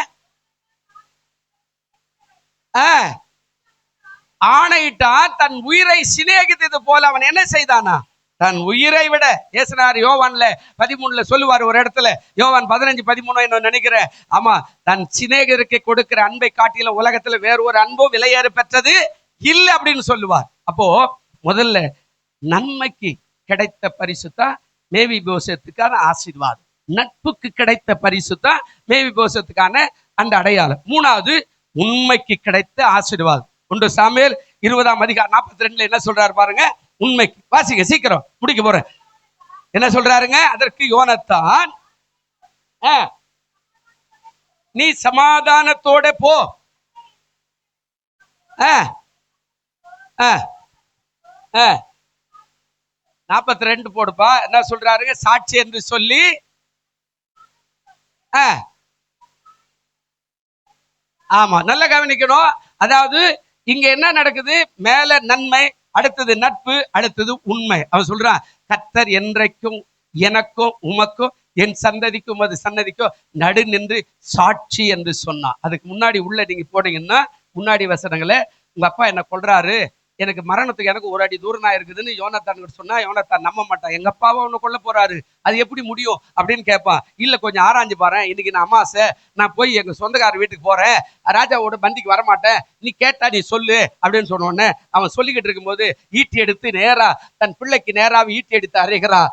ஆணையிட்டான், தன் உயிரை சிநேகித்தது போல அவன் என்ன செய்தானா? தன் உயிரை விட. ஏசுனார் யோவான்ல 13 சொல்லுவார் ஒரு இடத்துல, யோவான் 15:13 என்ன நினைக்கிறேன். ஆமா, தன் சிநேகருக்கு கொடுக்கிற அன்பை காட்டில உலகத்துல வேறு ஒரு அன்போ விலையேற பெற்றது இல்லை அப்படின்னு சொல்லுவார். அப்போ முதல்ல நன்மைக்கு கிடைத்த பரிசு தான் மேவிபோசேத்துக்கான ஆசீர்வாதம். நட்புக்கு கிடைத்த பரிசு தான் மேவிபோசேத்துக்கான அந்த அடையாளம். மூணாவது, உண்மைக்கு கிடைத்த ஆசீர்வாதம். 1 சாமுவேல் 20ஆம் அதிகாரம் 42 என்ன சொல்றாரு பாருங்க. உண்மைக்கு வாசிங்க, சீக்கிரம் முடிக்க போறேன். என்ன சொல்றாருங்க? அதற்கு யோனத்தான், நீ சமாதானத்தோட போ. 42 போடுப்பா. என்ன சொல்றாருங்க? சாட்சி என்று சொல்லி, ஆமா, நல்ல கவனிக்கணும். அதாவது இங்க என்ன நடக்குது? மேல நன்மை, அடுத்தது நட்பு, அடுத்தது உண்மை. அவன் சொல்றான், கர்த்தர் என்றைக்கும் எனக்கும் உமக்கும் என் சந்ததிக்கும் அது சன்னதிக்கும் நடு நின்று சாட்சி என்று சொன்னான். அதுக்கு முன்னாடி உள்ள நீங்க போனீங்கன்னா முன்னாடி வசனங்களை, உங்க அப்பா என்ன கொல்றாரு, எனக்கு மரணத்துக்கு எனக்கு ஒரு அடி தூரம் தான் இருக்குதுன்னு யோனத்தான் சொன்னா, யோனத்தான் நம்ப மாட்டான். எங்க அப்பாவை ஒண்ணு கொல்ல போறாரு, அது எப்படி முடியும் அப்படின்னு கேட்பான். இல்ல, கொஞ்சம் ஆராய்ஞ்சு பாரு, இன்னைக்கு நான் அமாசை, நான் போய் எங்க சொந்தக்கார வீட்டுக்கு போறேன், ராஜாவோட பந்திக்கு வரமாட்டேன், நீ கேட்டா நீ சொல்லு அப்படின்னு சொன்ன உடனே அவன் சொல்லிக்கிட்டு இருக்கும்போது ஈட்டி எடுத்து நேரா தன் பிள்ளைக்கு நேராக ஈட்டி எடுத்து அறைகிறான்.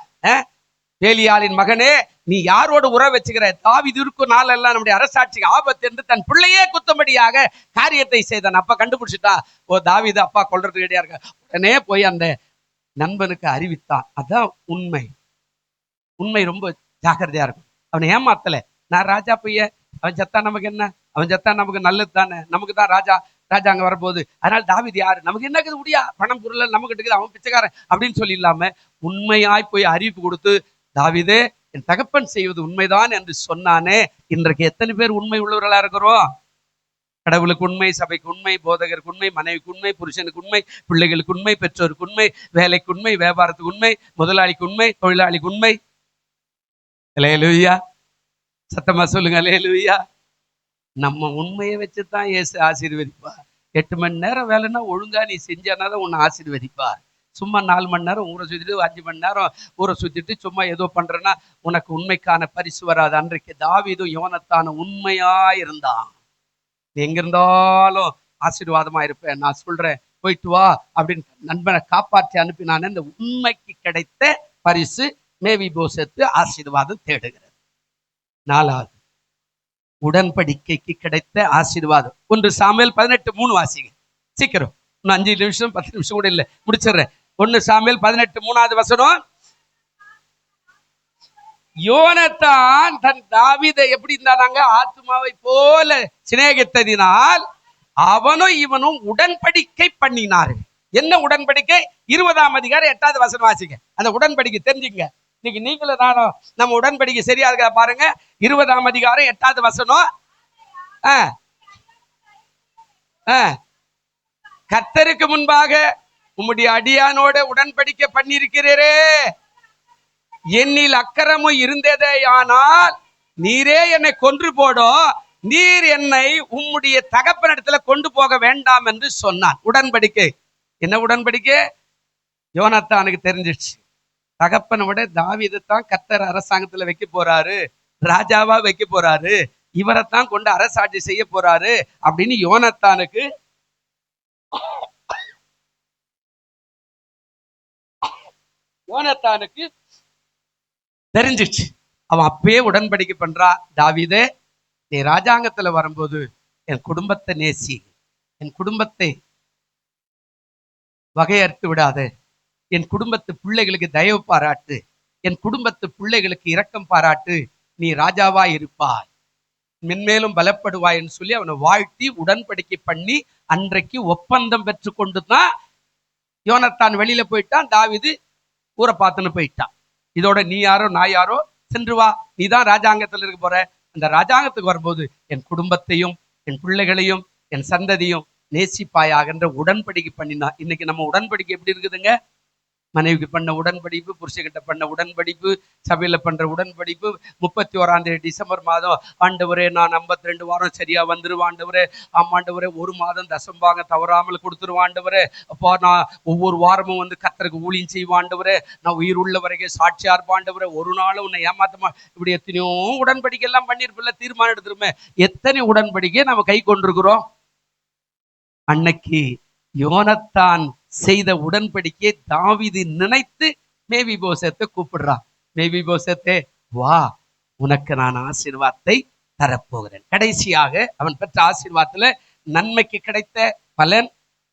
பேலியாளின் மகனே, நீ யாரோட உறவு வச்சுக்கிற? தாவீது இருக்கும் நாளெல்லாம் நம்முடைய அரசாட்சிக்கு ஆபத்து என்று தன் பிள்ளையே குத்தம்படியாக காரியத்தை செய்தான். அப்பா கண்டுபிடிச்சிட்டா, ஓ தாவீது அப்பா கொல்றது கிடையா இருக்க. உடனே போய் அந்த நண்பனுக்கு அறிவித்தான். அதான் உண்மை. உண்மை ரொம்ப ஜாக்கிரதையா இருக்கும். அவனை ஏமாத்தல. நான் ராஜா பையன், அவன் செத்தா நமக்கு என்ன, அவன் செத்தா நமக்கு நல்லது தானே, நமக்கு தான் ராஜா அங்க வரப்போகுது, அதனால தாவீது யாரு, நமக்கு என்ன இருக்குது, முடியா பணம் பொருள் நமக்கு இருக்குது, அவன் பிச்சைக்காரன் அப்படின்னு சொல்லி இல்லாம உண்மையாய் போய் அறிவிப்பு கொடுத்து, தாவீதே என் தகப்பன் செய்வது உண்மைதான் என்று சொன்னானே. இன்றைக்கு எத்தனை பேர் உண்மை உள்ளவர்களா இருக்கிறோம்? கடவுளுக்கு உண்மை, சபைக்கு உண்மை, போதகருக்கு உண்மை, மனைவிக்கு உண்மை, புருஷனுக்கு உண்மை, பிள்ளைகளுக்கு உண்மை, பெற்றோருக்கு உண்மை, வேலைக்கு உண்மை, வியாபாரத்துக்கு உண்மை, முதலாளிக்கு உண்மை, தொழிலாளிக்கு உண்மை. அல்லேலூயா, சத்தமா சொல்லுங்க அல்லேலூயா. நம்ம உண்மையை வச்சுதான் இயேசு ஆசீர்வதிப்பார். 8 மணி நேரம் வேலைன்னா ஒழுங்கா நீ செஞ்சாதான் உன்னை ஆசீர்வதிப்பார். சும்மா 4 மணி நேரம் ஊரை சுத்திட்டு 5 மணி நேரம் ஊரை சுத்திட்டு சும்மா ஏதோ பண்றேன்னா உனக்கு உண்மைக்கான பரிசு வராது. அன்றைக்கு தாவீதும் யோனத்தான உண்மையா இருந்தான். எங்க இருந்தாலும் ஆசீர்வாதமா இருப்பேன், நான் சொல்றேன் போயிட்டு வா அப்படின்னு நண்பனை காப்பாற்றி அனுப்பினான். இந்த உண்மைக்கு கிடைத்த பரிசு மேவிபோசேத்து ஆசீர்வாதம் தேடுகிறது. 4வது, உடன்படிக்கைக்கு கிடைத்த ஆசீர்வாதம். 1 சாமுவேல் 18:3 வாசிங்க சீக்கிரம். இன்னும் 5 நிமிஷம் 10 நிமிஷம் கூட இல்லை, முடிச்சிடுறேன். 1 சாமுவேல் 18:3 வசனம். யோனத்தான் தன் தாவீதை எப்படி இருந்தாங்க? ஆத்துமாவை போல சிநேகித்ததினால் அவனும் இவனும் உடன்படிக்கை பண்ணினார்கள். என்ன உடன்படிக்கை? 20ஆம் அதிகாரம் 8வது வசனம் வாசிங்க. அந்த உடன்படிக்கை தெரிஞ்சுங்க. இன்னைக்கு நீங்களும் நானும் நம்ம உடன்படிக்கை சரியா இருக்கா பாருங்க. 20ஆம் அதிகாரம் 8வது வசனம். கர்த்தருக்கு முன்பாக உம்முடைய அடியானோட உடன்படிக்கை பண்ணியிருக்கிறீரே, என்னில் அக்கிரமும் இருந்ததே ஆனால் நீரே என்னை கொன்று போடும், நீர் என்னை உம்முடைய தகப்பனிடத்துல கொண்டு போக வேண்டாம் என்று சொன்னான். உடன்படிக்கை. என்ன உடன்படிக்கை? யோனத்தானுக்கு தெரிஞ்சிடுச்சு, தகப்பனை விட தாவீதை தான் கர்த்தர் அரசாங்கத்துல வைக்க போறாரு, ராஜாவா வைக்க போறாரு, இவரைத்தான் கொண்டு அரசாட்சி செய்ய போறாரு அப்படின்னு யோனத்தானுக்கு தெரிஞ்சிச்சு. அவன் அப்பயே உடன்படிக்கை பண்றா, தாவீதே நீ ராஜாங்கத்துல வரும்போது என் குடும்பத்தை நேசி, என் குடும்பத்தை வகையறுத்து விடாத, என் குடும்பத்து பிள்ளைகளுக்கு தயவு பாராட்டு, என் குடும்பத்து பிள்ளைகளுக்கு இரக்கம் பாராட்டு, நீ ராஜாவா இருப்பாய், மென்மேலும் பலப்படுவாய்ன்னு சொல்லி அவனை வாழ்த்தி உடன்படிக்கை பண்ணி அன்றைக்கு ஒப்பந்தம் பெற்று கொண்டு தான் யோனத்தான் வெளியில போயிட்டான். தாவீது ஊரை பார்த்துன்னு போயிட்டான். இதோட நீ யாரோ நான் யாரோ, சென்று வா, நீ தான் ராஜாங்கத்தில் இருக்க போற, அந்த ராஜாங்கத்துக்கு வரும்போது என் குடும்பத்தையும் என் பிள்ளைகளையும் என் சந்ததியும் நேசிப்பாயாகன்ற உடன்படிக்கை பண்ணினா. இன்னைக்கு நம்ம உடன்படிக்கை எப்படி இருக்குதுங்க? மனைவிக்கு பண்ண உடன்படிப்பு, புருஷகிட்ட பண்ண உடன்படிப்பு, சபையில பண்ற உடன்படிப்பு. 31ஆம் தேதி டிசம்பர் மாதம், ஆண்டவரே நான் 52 வாரம் சரியா வந்துருவேன் ஆண்டவரே, ஆமாண்டவரே 1 மாதம் தசம்பாங்க தவறாமல் கொடுத்துருவேன் ஆண்டவரே, அப்பா நான் ஒவ்வொரு வாரமும் வந்து கர்த்தருக்கு ஊழியம் செய்வேன் ஆண்டவரே, நான் உயிர் உள்ள வரைக்கும் சாட்சியா இருப்பேன் ஆண்டவரே, ஒரு நாளும் உன்னை ஏமாத்தமா. இப்படி எத்தனையோ உடன்படிக்கை எல்லாம் பண்ணிருப்பில்ல, தீர்மானம் எடுத்துருமே. எத்தனை உடன்படிக்கை நம்ம கை கொண்டிருக்கிறோம்? அன்னைக்கு யோனத்தான் செய்த உடன்படிக்கையை தாவீது நினைத்து மேவிபோசேத்தை கூப்பிடுறான். மேவிபோசேத்தே வா, உனக்கு நான் ஆசீர்வாதத்தை தரப்போகிறேன். கடைசியாக அவன் பெற்ற ஆசீர்வாதத்துல நன்மைக்கு கிடைத்த பலன்,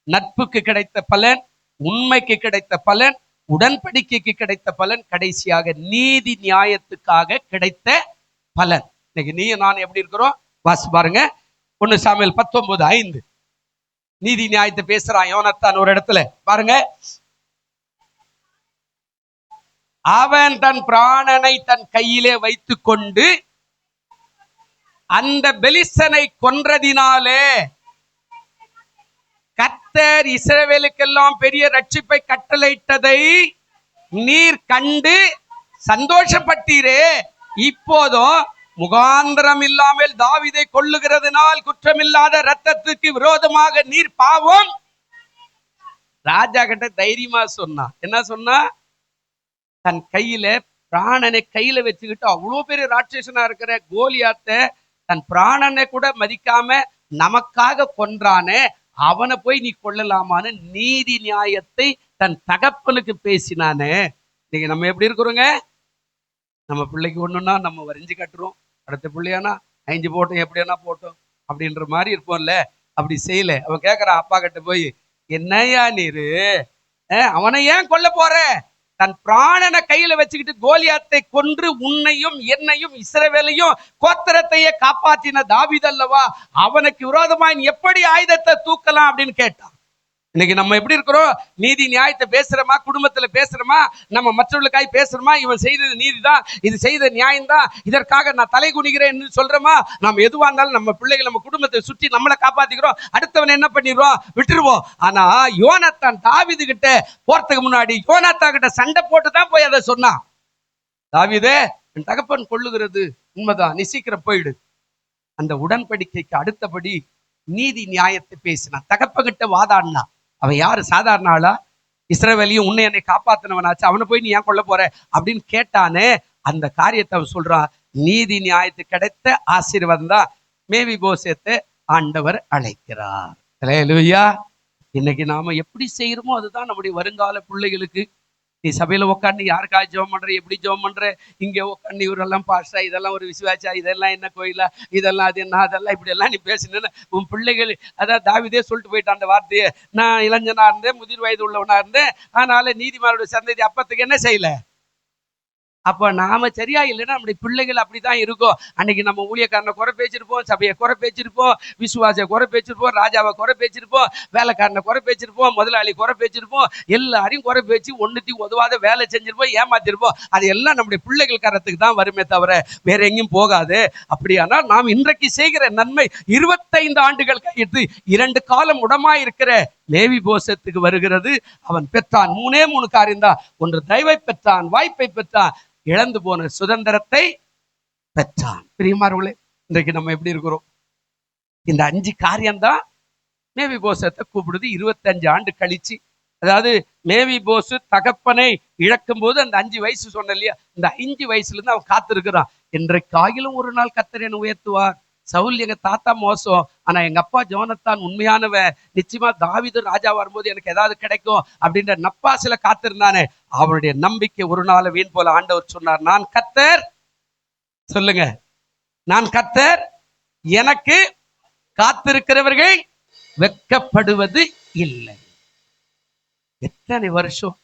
நட்புக்கு கிடைத்த பலன், உண்மைக்கு கிடைத்த பலன், உடன்படிக்கைக்கு கிடைத்த பலன், கடைசியாக நீதி நியாயத்துக்காக கிடைத்த பலன். இன்னைக்கு நீ நான் எப்படி இருக்கிறோம் வாசி பாருங்க. 1 சாமுவேல் 19:5 நீதி நியாயத்தை பேசுறான் யோனத்தான் ஒரு இடத்துல பாருங்க. அவன் தன் பிராணனை தன் கையிலே வைத்துக் கொண்டு அந்த பெலிஸ்தனை கொன்றதினாலே கர்த்தர் இஸ்ரவேலுக்கெல்லாம் பெரிய ரட்சிப்பை கட்டளையிட்டதை நீர் கண்டு சந்தோஷப்பட்டீரே, இப்போதும் முகாந்திரம் இல்லாமல் தாவீதை கொல்லுகிறதுனால் குற்றமில்லாத ரத்தத்துக்கு விரோதமாக நீர் பாவம். ராஜா கிட்ட தைரியமா சொன்னா. என்ன சொன்னா? தன் கையில பிராணனை கையில வச்சுக்கிட்டு அவ்வளோ பெரிய ராட்சசனா இருக்கிற கோலியாத்தை தன் பிராணனை கூட மதிக்காம நமக்காக கொன்றானே, அவனை போய் நீ கொல்லலாமான்னு நீதி நியாயத்தை தன் தகப்பனுக்கு பேசினானே. இன்னைக்கு நம்ம எப்படி இருக்கிறோங்க? நம்ம பிள்ளைக்கு ஒண்ணுன்னா நம்ம வரைஞ்சு கட்டுறோம், அடுத்த பிள்ளையானா 5 போட்டோம், எப்படியானா போட்டோம் அப்படின்ற மாதிரி இருப்போம்ல. அப்படி செய்யல. அவன் கேட்கறான் அப்பா கிட்ட போய், என்னையா நீரு அவனை ஏன் கொல்ல போற? தன் பிராணனை கையில வச்சுக்கிட்டு கோலியாத்தை கொன்று உன்னையும் என்னையும் இஸ்ரவேலையும் கோத்திரத்தையே காப்பாற்றின தாவீது அல்லவா, அவனுக்கு விரோதமாய் எப்படி ஆயுதத்தை தூக்கலாம் அப்படின்னு கேட்டான். இன்னைக்கு நம்ம எப்படி இருக்கிறோம்? நீதி நியாயத்தை பேசுறோமா? குடும்பத்துல பேசுறோமா? நம்ம மற்றவர்களுக்காய் பேசுறோமா? இவன் செய்தது நீதிதான், இது செய்த நியாயம்தான், இதற்காக நான் தலை குனிகிறேன்னு சொல்றோமா? நம்ம எதுவா இருந்தாலும் நம்ம பிள்ளைகள் நம்ம குடும்பத்தை சுற்றி நம்மளை காப்பாத்திக்கிறோம், அடுத்தவன் என்ன பண்ணிடுவோம்? விட்டுருவோம். ஆனா யோனத்தான் தாவீது கிட்ட போறதுக்கு முன்னாடி யோனத்தான் கிட்ட சண்டை போட்டுதான் போய் அதை சொன்னான். தாவீதே, என் தகப்பன் கொள்ளுகிறது உண்மைதான், நீ சீக்கிரம் போயிடு. அந்த உடன்படிக்கைக்கு அடுத்தபடி நீதி நியாயத்தை பேசினான். தகப்பகிட்ட வாதாடினான். அவன் யாரு? சாதாரண ஆளா? இஸ்ரவேலையும் உன்னை என்னை காப்பாத்தினவனாச்சு, அவனை போய் நீ ஏன் கொல்ல போற அப்படின்னு கேட்டானே. அந்த காரியத்தை அவன் சொல்றான். நீதி நியாயத்துக்கு கிடைத்த ஆசீர்வாதம் தான் மேவிபோசேத்தை ஆண்டவர் அழைக்கிறார். அல்லேலூயா. இன்னைக்கு நாம எப்படி செய்யறோமோ அதுதான் நம்முடைய வருங்கால பிள்ளைகளுக்கு நீ சபையில உட்காந்து யாருக்காக ஜெபம் பண்ற, எப்படி ஜெபம் பண்ற, இங்க உட்காந்து இவரெல்லாம் பாஸ்டா, இதெல்லாம் ஒரு விசுவாசா, இதெல்லாம் என்ன கோயிலா, இதெல்லாம் அது என்ன, அதெல்லாம் இப்படி எல்லாம் நீ பேசின உன் பிள்ளைகள். அதான் தாவீதே சொல்லிட்டு போயிட்டான் அந்த வார்த்தையை, நான் இளைஞனா இருந்தேன், முதிர் வயது உள்ளவனா இருந்தேன், அதனால நீதிமானுடைய சந்ததி அப்பத்துக்கு என்ன செய்யல. அப்ப நாம சரியா இல்லைன்னா நம்முடைய பிள்ளைகள் அப்படிதான் இருக்கும். அன்னைக்கு நம்ம ஊழியக்காரனை குறை பேச்சிருப்போம், சபையை குறை பேச்சிருப்போம், விசுவாச குறை பேச்சிருப்போம், ராஜாவை குறை பேச்சிருப்போம், வேலைக்காரனை குறை பேச்சிருப்போம், முதலாளி குறை பேச்சிருப்போம், எல்லாரையும் குறை பேச்சு ஒன்னுத்தி உதவாத வேலை செஞ்சிருப்போம், ஏமாத்திருப்போம். அது எல்லாம் நம்முடைய பிள்ளைகள் கரத்துக்கு தான் வருமே தவிர வேற எங்கேயும் போகாது. அப்படியானால் நாம் இன்றைக்கு செய்கிற நன்மை 25 ஆண்டுகள் கழித்து 2 காலம் உடமாய் இருக்கிற மேவிபோசேத்துக்கு வருகிறது. அவன் பெற்றான் 3 காரியம் தான். ஒன்று தயவை பெற்றான், வாய்ப்பை பெற்றான், இழந்து போன சுதந்திரத்தை பெற்றான். பிரியமானவர்களே, இன்றைக்கு நம்ம எப்படி இருக்கிறோம்? இந்த 5 காரியம்தான் மேவிபோசேத்தை கூப்பிடுது 25 ஆண்டு கழிச்சு. அதாவது மேவிபோசு தகப்பனை இழக்கும் போது அந்த 5 வயசு சொன்ன இல்லையா, இந்த 5 வயசுல இருந்து அவன் காத்திருக்கிறான். இன்றைக்காகிலும் ஒரு நாள் கர்த்தர் என்னை உயர்த்துவார். சவுல் எங்க தாத்தா மோசம், ஆனா எங்க அப்பா ஜோனத்தான் உண்மையானவன், நிச்சயமா தாவீது ராஜா வரும்போது எனக்கு ஏதாவது கிடைக்கும் அப்படின்ற நப்பாசில காத்திருந்தானே, அவருடைய நம்பிக்கை ஒரு நாள் வீண் போல. ஆண்டவர் சொன்னார், நான் கர்த்தர், சொல்லுங்க, நான் கர்த்தர், எனக்கு காத்திருக்கிறவர்கள் வெட்கப்படுவது இல்லை. எத்தனை வருஷம்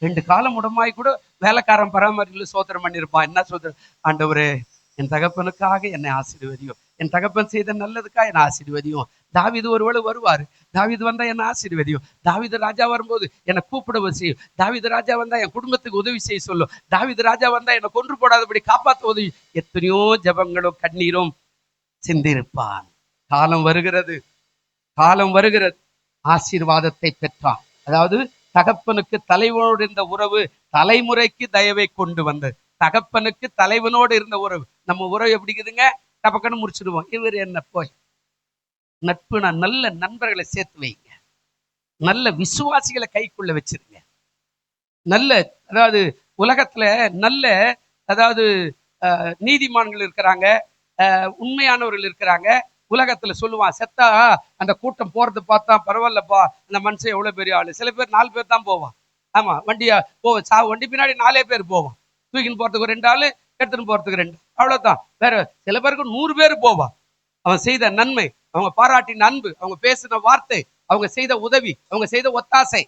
2 காலம் உடமாய் கூட வேலைக்காரன் பராமரிக்கல சோதனை பண்ணியிருப்பான். என்ன சோதனை? ஆண்டவரே, என் தகப்பனுக்காக என்னை ஆசீர்வதியும், என் தகப்பன் செய்த நல்லதுக்காக என்னை ஆசீர்வதியும். தாவீது ஒருவேளை வருவார், தாவீது வந்தா என்னை ஆசீர்வதியும், தாவீது ராஜா வரும்போது என்னை கூப்பிட செய்யும், தாவீது ராஜா வந்தா என் குடும்பத்துக்கு உதவி செய்ய சொல்லும், தாவீது ராஜா வந்தா என்னை கொன்று போடாதபடி காப்பாற்ற உதவி. எத்தனையோ ஜபங்களும் கண்ணீரும் சிந்திருப்பான். காலம் வருகிறது, காலம் வருகிறது, ஆசீர்வாதத்தை பெற்றான். அதாவது தகப்பனுக்கு தலைவனோடு இருந்த உறவு தலைமுறைக்கு தயவை கொண்டு வந்தது. தகப்பனுக்கு தலைவனோடு இருந்த உறவு, நம்ம உறவு எப்படிக்குதுங்க, டபக்கன்னு முடிச்சிடுவோம். இவர் என்ன போய் நட்புனா நல்ல நண்பர்களை சேர்த்து வைங்க, நல்ல விசுவாசிகளை கைக்குள்ள வச்சிருங்க. நல்ல, அதாவது உலகத்துல நல்ல, அதாவது நீதிமான்கள் இருக்கிறாங்க, உண்மையானவர்கள் இருக்கிறாங்க. உலகத்துல சொல்லுவான், செத்தா அந்த கூட்டம் போறது பார்த்தா பரவாயில்லப்பா, அந்த மனுஷன் எவ்வளவு பெரிய ஆளு. சில பேர் 4 பேர் தான் போவான். ஆமா, வண்டியா போவோம், வண்டி பின்னாடி 4 பேர் போவான். தூக்கின்னு போறதுக்கு 2 ஆளு, எடுத்துன்னு போறதுக்கு 2, அவ்வளவுதான். வேற சில பேருக்கு 100 பேர் போவான். அவன் செய்த நன்மை, அவங்க பாராட்டின அன்பு, அவங்க பேசின வார்த்தை, அவங்க செய்த உதவி, அவங்க செய்த ஒத்தாசை.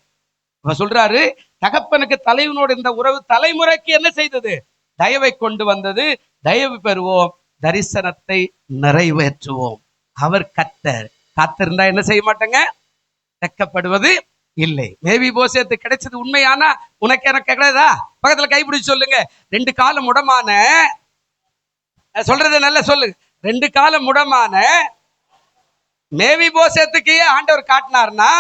அவன் சொல்றாரு, தகப்பனுக்கு தலைவனோடு இந்த உறவு தலைமுறைக்கு என்ன செய்தது? தயவை கொண்டு வந்தது. தயவு பெறுவோம், தரிசனத்தை நிறைவேற்றுவோம். அவர் கர்த்தர். காத்திருந்தா என்ன செய்ய மாட்டேங்க, வெட்கப்படுவது இல்லை. மேவிபோசேத்து கிடைச்சது உண்மையானா உனக்கு எனக்கு கிடையாதா? பக்கத்துல கைப்பிடிச்சு சொல்லுங்க. 2 காலம் முடமான, சொல்றது நல்ல சொல்லு, 2 காலம் முடமான மேவிபோசேத்துக்கு ஆண்டவர் காட்டினார்னா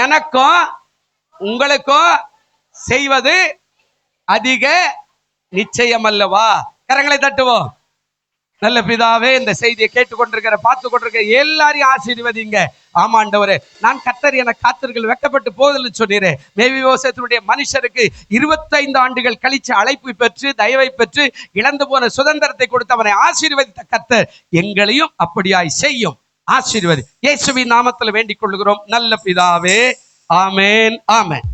எனக்கும் உங்களுக்கும் செய்வது அதிக நிச்சயம் அல்லவா? கரங்களை தட்டுவோம். நல்ல பிதாவே, இந்த செய்தியை கேட்டுக்கொண்டிருக்கிற, பார்த்து கொண்டிருக்கிற எல்லாரையும் ஆசீர்வதிங்க. ஆமாண்டவரே, நான் கர்த்தர் என காத்திருங்கள் வெட்கப்பட்டு போதல் சொன்னீரே. மேவிபோசேத்தினுடைய மனுஷருக்கு 25 ஆண்டுகள் கழிச்சு அழைப்பு பெற்று தயவை பெற்று இழந்து போன சுதந்திரத்தை கொடுத்து அவனை ஆசீர்வதித்த கர்த்தர் எங்களையும் அப்படியாய் செய்யும். ஆசீர்வதி. இயேசுவின் நாமத்தில் வேண்டிக் கொள்கிறோம் நல்ல பிதாவே. ஆமேன், ஆமேன்.